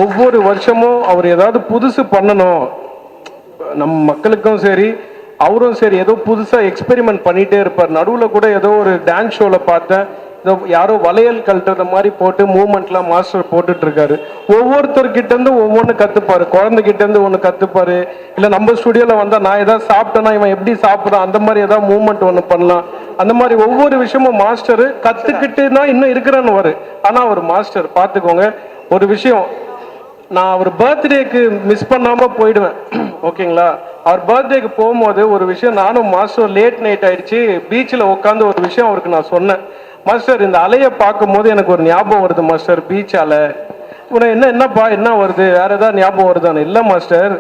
ஒவ்வொரு வருஷமும் அவர் ஏதாவது புதுசு பண்ணணும், நம்ம மக்களுக்கும் சரி அவரும் சரி ஏதோ புதுசாக எக்ஸ்பெரிமெண்ட் பண்ணிகிட்டே இருப்பார். நடுவில் கூட ஏதோ ஒரு டான்ஸ் ஷோவில் பார்த்தேன், ஏதோ யாரோ வளையல் கழட்டுற மாதிரி போட்டு மூமெண்ட்லாம் மாஸ்டர் போட்டுட்ருக்காரு. ஒவ்வொருத்தர்கிட்டேருந்து ஒவ்வொன்று கற்றுப்பார். குழந்தைகிட்டேருந்து ஒன்று கற்றுப்பார். இல்லை நம்ம ஸ்டுடியோவில் வந்தால் நான் எதாவது சாப்பிட்டேன்னா இவன் எப்படி சாப்பிட்றான் அந்த மாதிரி ஏதாவது மூமெண்ட் ஒன்று பண்ணலாம். அந்த மாதிரி ஒவ்வொரு விஷயமும் மாஸ்டரு கற்றுக்கிட்டு தான் இன்னும் இருக்கிறேன்னு வரும். ஆனால் அவர் மாஸ்டர் பார்த்துக்கோங்க ஒரு விஷயம், நான் அவர் பர்த்டேக்கு மிஸ் பண்ணாமல் போயிடுவேன். ஓகேங்களா? அவர் பர்த்டேக்கு போகும்போது ஒரு விஷயம், நானும் மாஸ்டர் லேட் நைட் ஆயிடுச்சு, பீச்சில் உட்காந்து ஒரு விஷயம் அவருக்கு நான் சொன்னேன். மாஸ்டர் இந்த அலையை பார்க்கும்போது எனக்கு ஒரு ஞாபகம் வருது மாஸ்டர், பீச் அலை. உனக்கு என்னப்பா என்ன வருது, வேற ஏதாவது ஞாபகம் வருதானே? இல்லை மாஸ்டர்,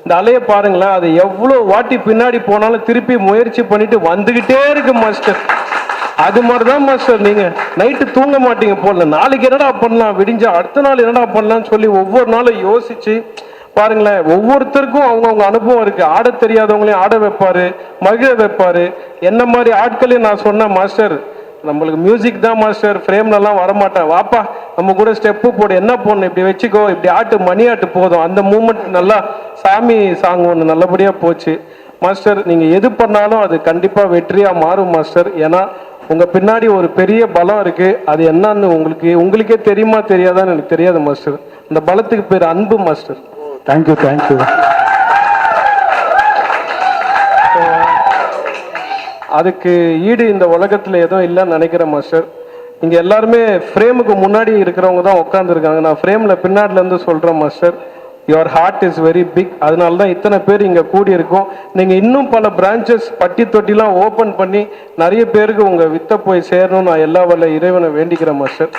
இந்த அலையை பாருங்களேன், அது எவ்வளோ வாட்டி பின்னாடி போனாலும் திருப்பி முயற்சி பண்ணிட்டு வந்துக்கிட்டே இருக்கு மாஸ்டர். அது மாதிரி தான் மாஸ்டர் நீங்கள் நைட்டு தூங்க மாட்டீங்க போல. நாளைக்கு என்னடா பண்ணலாம், விடிஞ்சா அடுத்த நாள் என்னடா பண்ணலாம்னு சொல்லி ஒவ்வொரு நாளும் யோசிச்சு பாருங்களேன். ஒவ்வொருத்தருக்கும் அவங்கவுங்க அனுபவம் இருக்கு. ஆட தெரியாதவங்களையும் ஆட வைப்பாரு, மகிழ வைப்பாரு. என்ன மாதிரி ஆட்களையும் நான் சொன்னேன், மாஸ்டர் நம்மளுக்கு மியூசிக் தான் மாஸ்டர், ஃப்ரேம்லலாம் வரமாட்டேன், வாப்பா நம்ம கூட ஸ்டெப்பு போடு, என்ன போடணும் இப்படி வச்சுக்கோ, இப்படி ஆட்டு மணி ஆட்டு போதும். அந்த மூமெண்ட் நல்லா சாமி சாங் ஒன்று நல்லபடியாக போச்சு மாஸ்டர். நீங்கள் எது பண்ணாலும் அது கண்டிப்பாக வெற்றியாக மாறும் மாஸ்டர். ஏன்னா உங்கள் பின்னாடி ஒரு பெரிய பலம் இருக்குது. அது என்னன்னு உங்களுக்கே தெரியுமா தெரியாதான்னு எனக்கு தெரியாது மாஸ்டர். அந்த பலத்துக்கு பேர் அன்பு மாஸ்டர். தேங்க்யூ. அதுக்கு ஈடு இந்த உலகத்தில் எதுவும் இல்லைன்னு நினைக்கிறேன் மாஸ்டர். இங்கே எல்லாருமே ஃப்ரேமுக்கு முன்னாடி இருக்கிறவங்க தான் உட்காந்துருக்காங்க. நான் ஃப்ரேமில் பின்னாடிலேருந்து சொல்கிறேன் master, your heart is very big. அதனால தான் இத்தனை பேர் இங்கே கூடியிருக்கோம். நீங்கள் இன்னும் பல பிரான்ச்சஸ் பட்டி தொட்டிலாம் ஓப்பன் பண்ணி நிறைய பேருக்கு உங்கள் வித்தை போய் சேரணும்னு நான் எல்லா வல்ல இறைவனை வேண்டிக்கிறேன் மாஸ்டர்.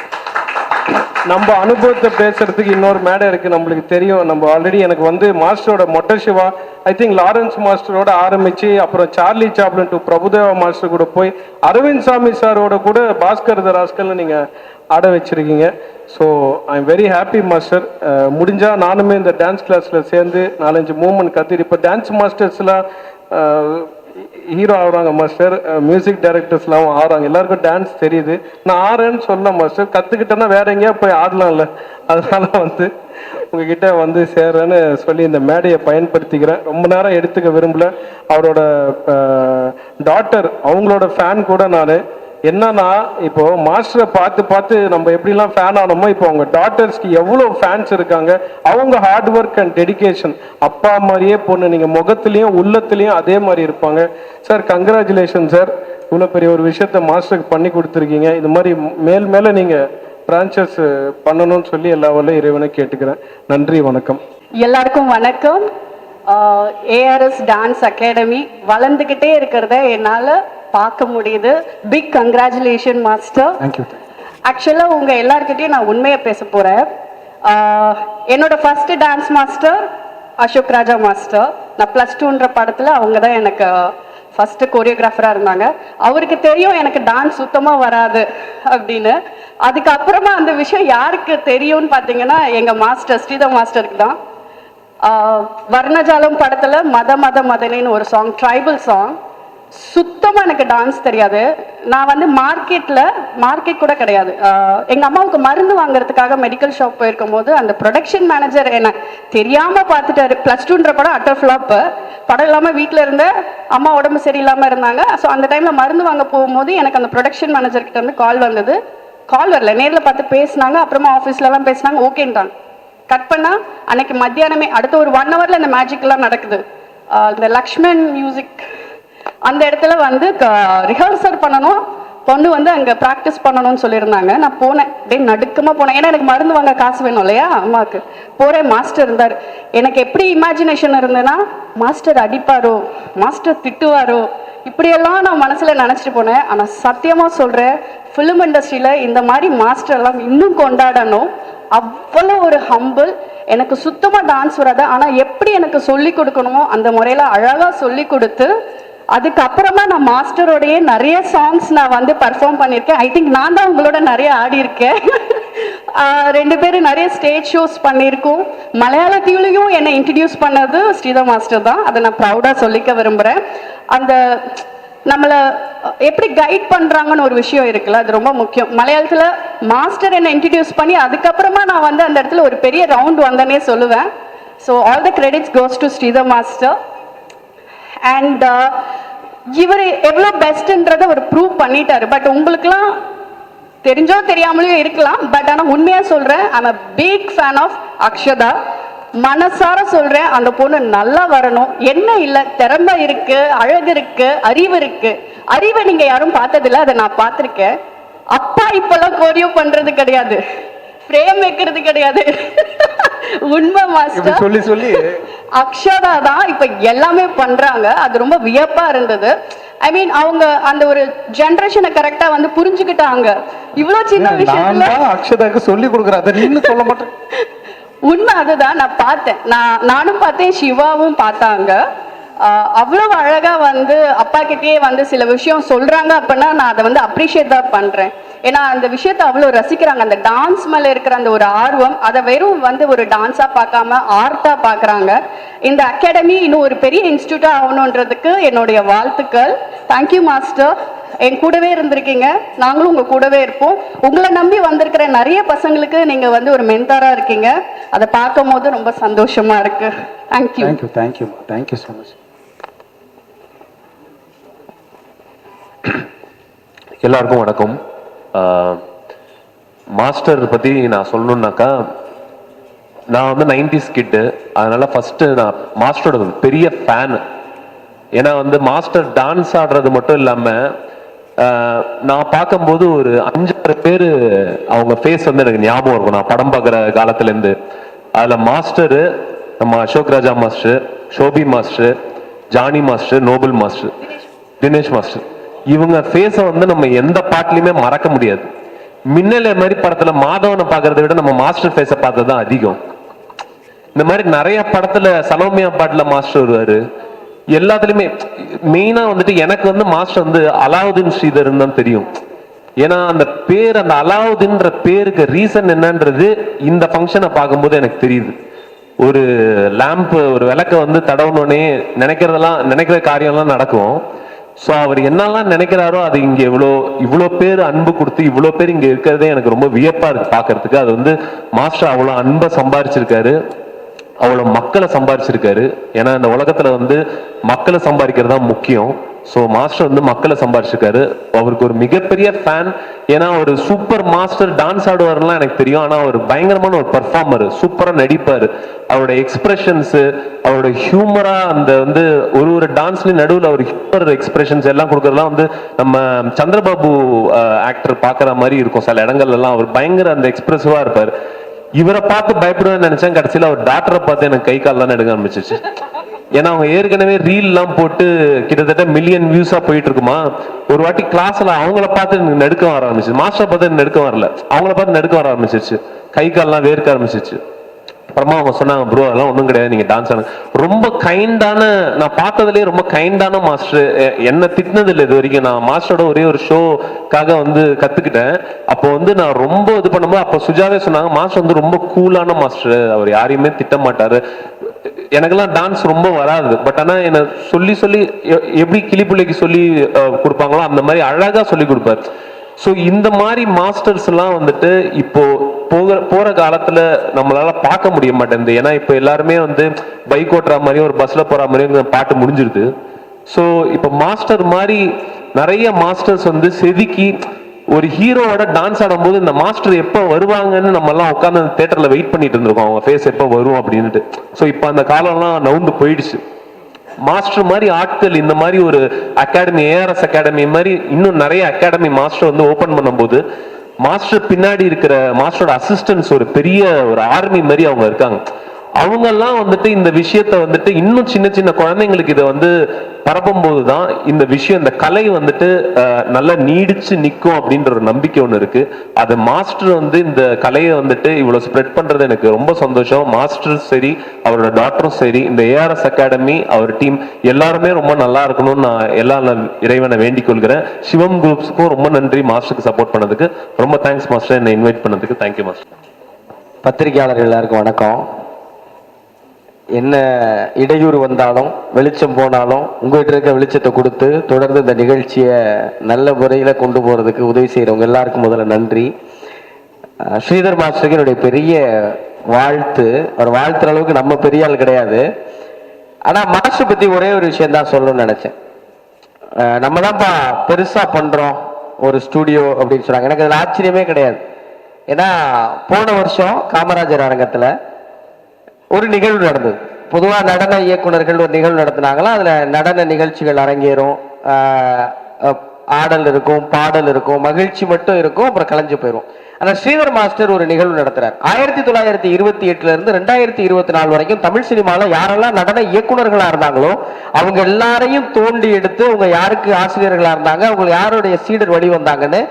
நம்ம அனுபவத்தை பேசுறதுக்கு இன்னொரு மேடை இருக்குது, நம்மளுக்கு தெரியும். நம்ம ஆல்ரெடி எனக்கு மாஸ்டரோட மொட்டை சிவா, ஐ திங்க் லாரன்ஸ் மாஸ்டரோட ஆரம்பித்து அப்புறம் Charlie Chaplin to Prabhudeva master கூட போய் அரவிந்த் சாமி சாரோட கூட பாஸ்கர் த ராஸ்கல்னு நீங்கள் ஆட வச்சுருக்கீங்க. So I am very happy master. முடிஞ்சால் நானுமே இந்த டான்ஸ் கிளாஸில் சேர்ந்து 4-5 மூமெண்ட் கற்றுட்டு, இப்போ டான்ஸ் மாஸ்டர்ஸ்லாம் ஹீரோ ஆகுறாங்க மாஸ்டர், மியூசிக் டைரக்டர்ஸ்லாம் ஆடுறாங்க, எல்லாருக்கும் டான்ஸ் தெரியுது. நான் ஆடுறேன்னு சொல்ல மாஸ்டர், கற்றுக்கிட்டேன்னா வேற எங்கேயா போய் ஆடலாம்ல, அதனால உங்ககிட்ட சேர்றேன்னு சொல்லி இந்த மேடையை பயன்படுத்திக்கிறேன். ரொம்ப நேரம் எடுத்துக்க விரும்பல. அவரோட டாட்டர், அவங்களோட ஃபேன் கூட நான். என்னன்னா இப்போ மாஸ்டரை பார்த்து நம்ம எப்படிலாம் ஃபேன் ஆனோமோ, இப்போ அவங்க டாட்டர்ஸ்க்கு எவ்வளோ ஃபேன்ஸ் இருக்காங்க. அவங்க ஹார்ட் ஒர்க் அண்ட் டெடிகேஷன், அப்பா மாதிரியே பொண்ணு, நீங்கள் முகத்துலேயும் உள்ளத்துலேயும் அதே மாதிரி இருப்பாங்க. சார் கங்க்ராச்சுலேஷன் சார், இவ்வளோ பெரிய ஒரு விஷயத்த மாஸ்டருக்கு பண்ணி கொடுத்துருக்கீங்க. இது மாதிரி மேலே நீங்கள் பிரான்ச்சஸ் பண்ணணும்னு சொல்லி எல்லா வல்ல இறைவனை கேட்டுக்கிறேன். நன்றி, வணக்கம். எல்லாருக்கும் வணக்கம். ஏஆர்எஸ் டான்ஸ் அகாடமி வளர்ந்துக்கிட்டே இருக்கிறத என்னால் பார்க்க முடியுது. Big congratulation master. தேங்க்யூ. ஆக்சுவலாக உங்கள் எல்லாருக்கிட்டையும் நான் உண்மையை பேச போகிறேன். என்னோட first dance master Ashok Raja master. நான் +2ன்ற படத்தில் அவங்க தான் எனக்கு ஃபஸ்ட்டு கோரியோகிராஃபராக இருந்தாங்க. அவருக்கு தெரியும் எனக்கு டான்ஸ் சுத்தமாக வராது அப்படின்னு. அதுக்கப்புறமா அந்த விஷயம் யாருக்கு தெரியும்னு பார்த்தீங்கன்னா எங்கள் மாஸ்டர் ஸ்ரீதர் மாஸ்டருக்கு தான். வர்ணஜாலம் படத்தில் மத மத மதனின்னு ஒரு சாங், ட்ரைபல் சாங், சுத்தமாக எனக்கு டான்ஸ் தெரியாது. நான் வந்து மார்க்கெட் கூட கிடையாது. எங்கள் அம்மாவுக்கு மருந்து வாங்குறதுக்காக மெடிக்கல் ஷாப் போயிருக்கும் போது அந்த ப்ரொடக்ஷன் மேனேஜர் என்ன தெரியாமல் பார்த்துட்டாரு. +2ன்ற படம் அட்டர் ஃப்ளாப்பு. படம் இல்லாமல் வீட்டில் இருந்த அம்மா உடம்பு சரியில்லாமல் இருந்தாங்க. ஸோ அந்த டைமில் மருந்து வாங்க போகும்போது எனக்கு அந்த ப்ரொடக்ஷன் மேனேஜர்கிட்ட வந்து கால் வந்தது. கால் வரல, நேரில் பார்த்து பேசினாங்க. அப்புறமா ஆஃபீஸ்லலாம் பேசினாங்க, ஓகேன்ட்டாங்க. கட் பண்ணால் அன்னைக்கு மத்தியானமே அடுத்த ஒரு 1 ஹவரில் இந்த மேஜிக்லாம் நடக்குது. இந்த லக்ஷ்மண் மியூசிக் அந்த இடத்துல வந்து ரிஹர்சல் பண்ணணும், கொண்டு வந்து அங்கே ப்ராக்டிஸ் பண்ணணும்னு சொல்லியிருந்தாங்க. நான் போனேன், அப்படியே நடுக்கமாக போனேன். ஏன்னா எனக்கு மருந்து வாங்க காசு வேணும் இல்லையா அம்மாவுக்கு. போகிறேன், மாஸ்டர் இருந்தார். எனக்கு எப்படி இமேஜினேஷன் இருந்ததுன்னா, மாஸ்டர் அடிப்பாரோ, மாஸ்டர் திட்டுவாரோ, இப்படியெல்லாம் நான் மனசில் நினச்சிட்டு போனேன். ஆனால் சத்தியமாக சொல்கிறேன், ஃபிலிம் இண்டஸ்ட்ரியில் இந்த மாதிரி மாஸ்டர்லாம் இன்னும் கொண்டாடணும். அவ்வளோ ஒரு ஹம்பிள். எனக்கு சுத்தமாக டான்ஸ் வராது, ஆனால் எப்படி எனக்கு சொல்லி கொடுக்கணுமோ அந்த முறையில் அழகாக சொல்லி கொடுத்து, அதுக்கப்புறமா நான் மாஸ்டரோடையே நிறைய சாங்ஸ் நான் வந்து பர்ஃபார்ம் பண்ணியிருக்கேன். ஐ திங்க் நான் தான் உங்களோட நிறைய ஆடி இருக்கேன். 2 பேரும் நிறைய ஸ்டேஜ் ஷோஸ் பண்ணியிருக்கோம். மலையாளத்திலையும் என்னை இன்ட்ரடியூஸ் பண்ணது ஸ்ரீதர் மாஸ்டர் தான். அதை நான் ப்ரௌடாக சொல்லிக்க விரும்புகிறேன். அந்த நம்மளை எப்படி கைட் பண்ணுறாங்கன்னு ஒரு விஷயம் இருக்குல்ல, அது ரொம்ப முக்கியம். மலையாளத்தில் மாஸ்டர் என்னை இன்ட்ரடியூஸ் பண்ணி அதுக்கப்புறமா நான் வந்து அந்த இடத்துல ஒரு பெரிய ரவுண்ட் வந்தேனே சொல்லுவேன். So all the credits goes to Sridhar master. And இவர் எவ்வளோ பெஸ்ட்ன்றதை அவர் ப்ரூவ் பண்ணிட்டாரு. பட் உங்களுக்குலாம் தெரிஞ்சோ தெரியாமலையும் இருக்கலாம். பட் ஆனால் உண்மையாக சொல்கிறேன், I'm a big fan of Akshata. மனசார சொல்கிறேன், அந்த பொண்ணு நல்லா வரணும். என்ன இல்லை, திறமை இருக்கு, அழகு இருக்கு, அறிவு இருக்கு. அறிவை நீங்கள் யாரும் பார்த்ததில்ல, அதை நான் பார்த்துருக்கேன். அப்பா இப்பெல்லாம் கோரியோ பண்ணுறது கிடையாது, ஃப்ரேம் வைக்கிறது கிடையாது. உண்மை மாஸ்டர் சொல்லி சொல்லி அக்ஷதா தான் இப்ப எல்லாமே பண்றாங்க. அது ரொம்ப வியப்பா இருந்தது. ஐ மீன் அவங்க அந்த ஒரு ஜெனரேஷனை கரெக்டா வந்து புரிஞ்சுக்கிட்டாங்க. இவ்வளவு சின்ன விஷயத்துல அக்ஷதாக்கு சொல்லி கொடுக்குறாரு, நீங்க சொல்ல மாட்டேன். உண்மை அதுதான். நான் பார்த்தேன், நானும் பார்த்தேன், சிவாவும் பார்த்தாங்க. அவ்வளவு அழகா வந்து அப்பா கிட்டே வந்து சில விஷயம் சொல்றாங்க அப்படின்னா நான் அதை வந்து அப்ரிஷியேட் தான் பண்றேன். ஏன்னா அந்த விஷயத்தை அவ்வளோ ரசிக்கிறாங்க. அந்த டான்ஸ் மேலே இருக்கிற அந்த ஒரு ஆர்வம், அதை வெறும் வந்து ஒரு டான்ஸாக பார்க்காம ஆர்ட்டாக பார்க்குறாங்க. இந்த அகாடமி இன்னும் ஒரு பெரிய இன்ஸ்டியூட்டாக ஆகணுன்றதுக்கு என்னுடைய வாழ்த்துக்கள். தேங்க்யூ மாஸ்டர், என் கூடவே இருந்திருக்கீங்க, நாங்களும் உங்கள் கூடவே இருப்போம். உங்களை நம்பி வந்திருக்கிற நிறைய பசங்களுக்கு நீங்கள் வந்து ஒரு மென்டாராக இருக்கீங்க. அதை பார்க்கும் போது ரொம்ப சந்தோஷமாக இருக்கு. Thank you. Thank you thank you thank you so much. எல்லாருக்கும் வணக்கம். மாஸ்டர் பற்றி நான் சொல்லணுன்னாக்கா, நான் வந்து 90s கிட்டு, அதனால ஃபஸ்ட்டு நான் மாஸ்டரோட பெரிய ஃபேனு. ஏன்னா வந்து மாஸ்டர் டான்ஸ் ஆடுறது மட்டும் இல்லாமல் நான் பார்க்கும்போது ஒரு 5-6 பேர் அவங்க ஃபேஸ் வந்து எனக்கு ஞாபகம் இருக்கும், நான் படம் பார்க்குற காலத்துலேருந்து. அதில் மாஸ்டரு, நம்ம Ashok Raja master, Shobi master, Johnny master, Noble master, Dinesh master, இவங்க ஃபேஸை வந்து நம்ம எந்த பாட்டுலையுமே மறக்க முடியாது. மின்னலே மாதிரி படத்துல மாதவனை பார்க்கறத விட நம்ம மாஸ்டர் ஃபேஸை பார்த்தது தான் அதிகம். இந்த மாதிரி நிறைய படத்துல சலோமியா பாட்டுல மாஸ்டர் வருவாரு. எல்லாத்துலயுமே மெயினா வந்துட்டு எனக்கு வந்து மாஸ்டர் வந்து அலாவுதீன் ஸ்ரீதர் தான் தெரியும். ஏன்னா அந்த பேர், அந்த அலாவுதீன்ற பேருக்கு ரீசன் என்னன்றது இந்த ஃபங்க்ஷனை பார்க்கும்போது எனக்கு தெரியுது. ஒரு லேம்ப், ஒரு விளக்க வந்து தடவுனோடனே நினைக்கிற காரியம்லாம் நடக்கும். ஸோ அவர் என்னெல்லாம் நினைக்கிறாரோ அது இங்கே இவ்வளோ பேர் அன்பு கொடுத்து இவ்வளோ பேர் இங்கே இருக்கிறதே எனக்கு ரொம்ப வியப்பாக இருக்கு பார்க்கறதுக்கு. அது வந்து மாஸ்டர் அவ்வளோ அன்பை சம்பாரிச்சிருக்காரு, அவ்வளோ மக்களை சம்பாரிச்சிருக்காரு. ஏன்னா இந்த உலகத்தில் வந்து மக்களை சம்பாதிக்கிறது தான் முக்கியம். ஸோ மாஸ்டர் வந்து மக்களை சம்பாரிச்சிருக்காரு. அவருக்கு ஒரு மிகப்பெரிய ஃபேன். ஏன்னா ஒரு சூப்பர் மாஸ்டர், டான்ஸ் ஆடுவார்லாம் எனக்கு தெரியும், ஆனால் அவர் பயங்கரமான ஒரு பர்ஃபார்மர், சூப்பராக நடிப்பார். அவரோட எக்ஸ்பிரஷன்ஸு, அவரோட ஹியூமராக அந்த வந்து ஒரு டான்ஸ்லேயும் நடுவில் அவர் ஹியூமர் எக்ஸ்பிரஷன்ஸ் எல்லாம் கொடுக்குறதுலாம் வந்து நம்ம சந்திரபாபு ஆக்டர் பார்க்குற மாதிரி இருக்கும். சில இடங்கள்லாம் அவர் பயங்கர அந்த எக்ஸ்பிரசிவாக இருப்பார். இவரை பார்த்து பயப்படுவேன்னு நினைச்சேன், கடைசியில் அவர் டாக்டரை பார்த்து எனக்கு கை கால்லாம் எடுக்க ஆரம்பிச்சிச்சு. ஏன்னா அவங்க ஏற்கனவே ரீல்லாம் போட்டு கிட்டத்தட்ட மில்லியன் வியூஸா போயிட்டு இருக்குமா. ஒரு வாட்டி கிளாஸ்ல அவங்கள பார்த்து நடுக்க வர ஆரம்பிச்சு, மாஸ்டர் பார்த்து நடுக்க வரல, அவங்கள பார்த்து நடுக்க வர ஆரம்பிச்சிருச்சு, கை கால்லாம் வேர்க்க ஆரம்பிச்சிச்சு. அப்புறமா அவங்க சொன்னாங்க, ப்ரோ அதெல்லாம் ஒன்றும் கிடையாது, நீங்க டான்ஸ் ஆடுங்க. ரொம்ப கைண்டான, நான் பார்த்ததுலேயே ரொம்ப கைண்டான மாஸ்டர். என்ன திட்டினது இல்லை இது வரைக்கும். நான் மாஸ்டரோட ஒரே ஒரு ஷோக்காக வந்து கத்துக்கிட்டேன். அப்போ வந்து நான் ரொம்ப இது பண்ணும்போது அப்போ சுஜாவே சொன்னாங்க, மாஸ்டர் வந்து ரொம்ப கூலான மாஸ்டர், அவர் யாரையுமே திட்ட மாட்டாரு. எனக்கெல்லாம் டான்ஸ் ரொம்ப வராது. பட் ஆனால் என்னை சொல்லி சொல்லி எப்படி கிளிப்பிள்ளைக்கு சொல்லி கொடுப்பாங்களோ அந்த மாதிரி அழகாக சொல்லி கொடுப்பார். ஸோ இந்த மாதிரி மாஸ்டர்ஸ் எல்லாம் வந்துட்டு இப்போ போற காலத்துல நம்மளால பார்க்க முடிய மாட்டேங்குது. ஏன்னா இப்போ எல்லாருமே வந்து பைக் ஓட்டுற மாதிரியும் ஒரு பஸ்ல போற மாதிரியும் பாட்டு முடிஞ்சிருது. ஸோ இப்போ மாஸ்டர் மாதிரி நிறைய மாஸ்டர்ஸ் வந்து செதுக்கி ஒரு ஹீரோவோட டான்ஸ் ஆடும்போது இந்த மாஸ்டர் எப்போ வருவாங்கன்னு நம்ம எல்லாம் உட்காந்து அந்த தேட்டர்ல வெயிட் பண்ணிட்டு இருந்திருக்கோம், அவங்க ஃபேஸ் எப்போ வரும் அப்படின்ட்டு. ஸோ இப்போ அந்த காலம்லாம் நவுந்து போயிடுச்சு. மாஸ்டர் மாதிரி ஆட்கள் இந்த மாதிரி ஒரு அகாடமி, ஏஆர்எஸ் அகாடமி மாதிரி இன்னும் நிறைய அகாடமி மாஸ்டர் வந்து ஓபன் பண்ணும்போது மாஸ்டர் பின்னாடி இருக்கிற மாஸ்டரோட அசிஸ்டன்ஸ் ஒரு பெரிய ஒரு ஆர்மி மாதிரி அவங்க இருக்காங்க. அவங்கெல்லாம் வந்துட்டு இந்த விஷயத்த வந்துட்டு இன்னும் சின்ன சின்ன குழந்தைங்களுக்கு இதை வந்து பரப்பும் போதுதான் இந்த விஷயம், இந்த கலை வந்துட்டு நல்லா நீடிச்சு நிற்கும் அப்படின்ற ஒரு நம்பிக்கை ஒன்று இருக்கு. அது மாஸ்டர் வந்து இந்த கலையை வந்துட்டு இவ்வளவு ஸ்ப்ரெட் பண்றது எனக்கு ரொம்ப சந்தோஷம். மாஸ்டர் சரி, அவரோட டாக்டரும் சரி, இந்த ஏஆர்எஸ் அகாடமி அவர் டீம் எல்லாருமே ரொம்ப நல்லா இருக்கணும்னு நான் நான் இறைவனை வேண்டிக் கொள்கிறேன். சிவம் குரூப்ஸுக்கும் ரொம்ப நன்றி, மாஸ்டருக்கு சப்போர்ட் பண்ணதுக்கு ரொம்ப தேங்க்ஸ் மாஸ்டர், என்னை இன்வைட் பண்ணதுக்கு தேங்க்யூ மாஸ்டர். பத்திரிகையாளர்கள் எல்லாருக்கும் வணக்கம். என்ன இடையூறு வந்தாலும் வெளிச்சம் போனாலும் உங்கள்கிட்ட இருக்க வெளிச்சத்தை கொடுத்து தொடர்ந்து இந்த நிகழ்ச்சியை நல்ல முறையில் கொண்டு போகிறதுக்கு உதவி செய்கிறவங்க எல்லாருக்கும் முதல்ல நன்றி. ஸ்ரீதர் மாஸ்டருக்கு என்னுடைய பெரிய வாழ்த்து. அவர் வாழ்த்துற அளவுக்கு நம்ம பெரிய ஆள் கிடையாது. ஆனால் மாஸ்டர் பற்றி ஒரே ஒரு விஷயம் தான் சொல்லணும்னு நினச்சேன். நம்ம தான்ப்பா பெருசாக பண்ணுறோம் ஒரு ஸ்டூடியோ அப்படின்னு சொன்னாங்க. எனக்கு அதில் ஆச்சரியமே கிடையாது. ஏன்னா போன வருஷம் காமராஜர் அரங்கத்தில் ஒரு நிகழ்வு நடந்தது. பொதுவாக நடன இயக்குனர்கள் ஒரு நிகழ்வு நடத்தினாங்களா, அதில் நடன நிகழ்ச்சிகள் அரங்கேறும், ஆடல் இருக்கும், பாடல் இருக்கும், மகிழ்ச்சி மட்டும் இருக்கும், அப்புறம் கலைஞ்சு போயிடும். ஆனால் ஸ்ரீதர் மாஸ்டர் ஒரு நிகழ்வு நடத்துறார். 1928 இருந்து 2024 வரைக்கும் தமிழ் சினிமாவில் யாரெல்லாம் நடன இயக்குனர்களாக இருந்தாங்களோ அவங்க எல்லாரையும் தோண்டி எடுத்து அவங்க யாருக்கு ஆசிரியர்களாக இருந்தாங்க, அவங்க யாருடைய சீடர் வழி வந்தாங்கன்னு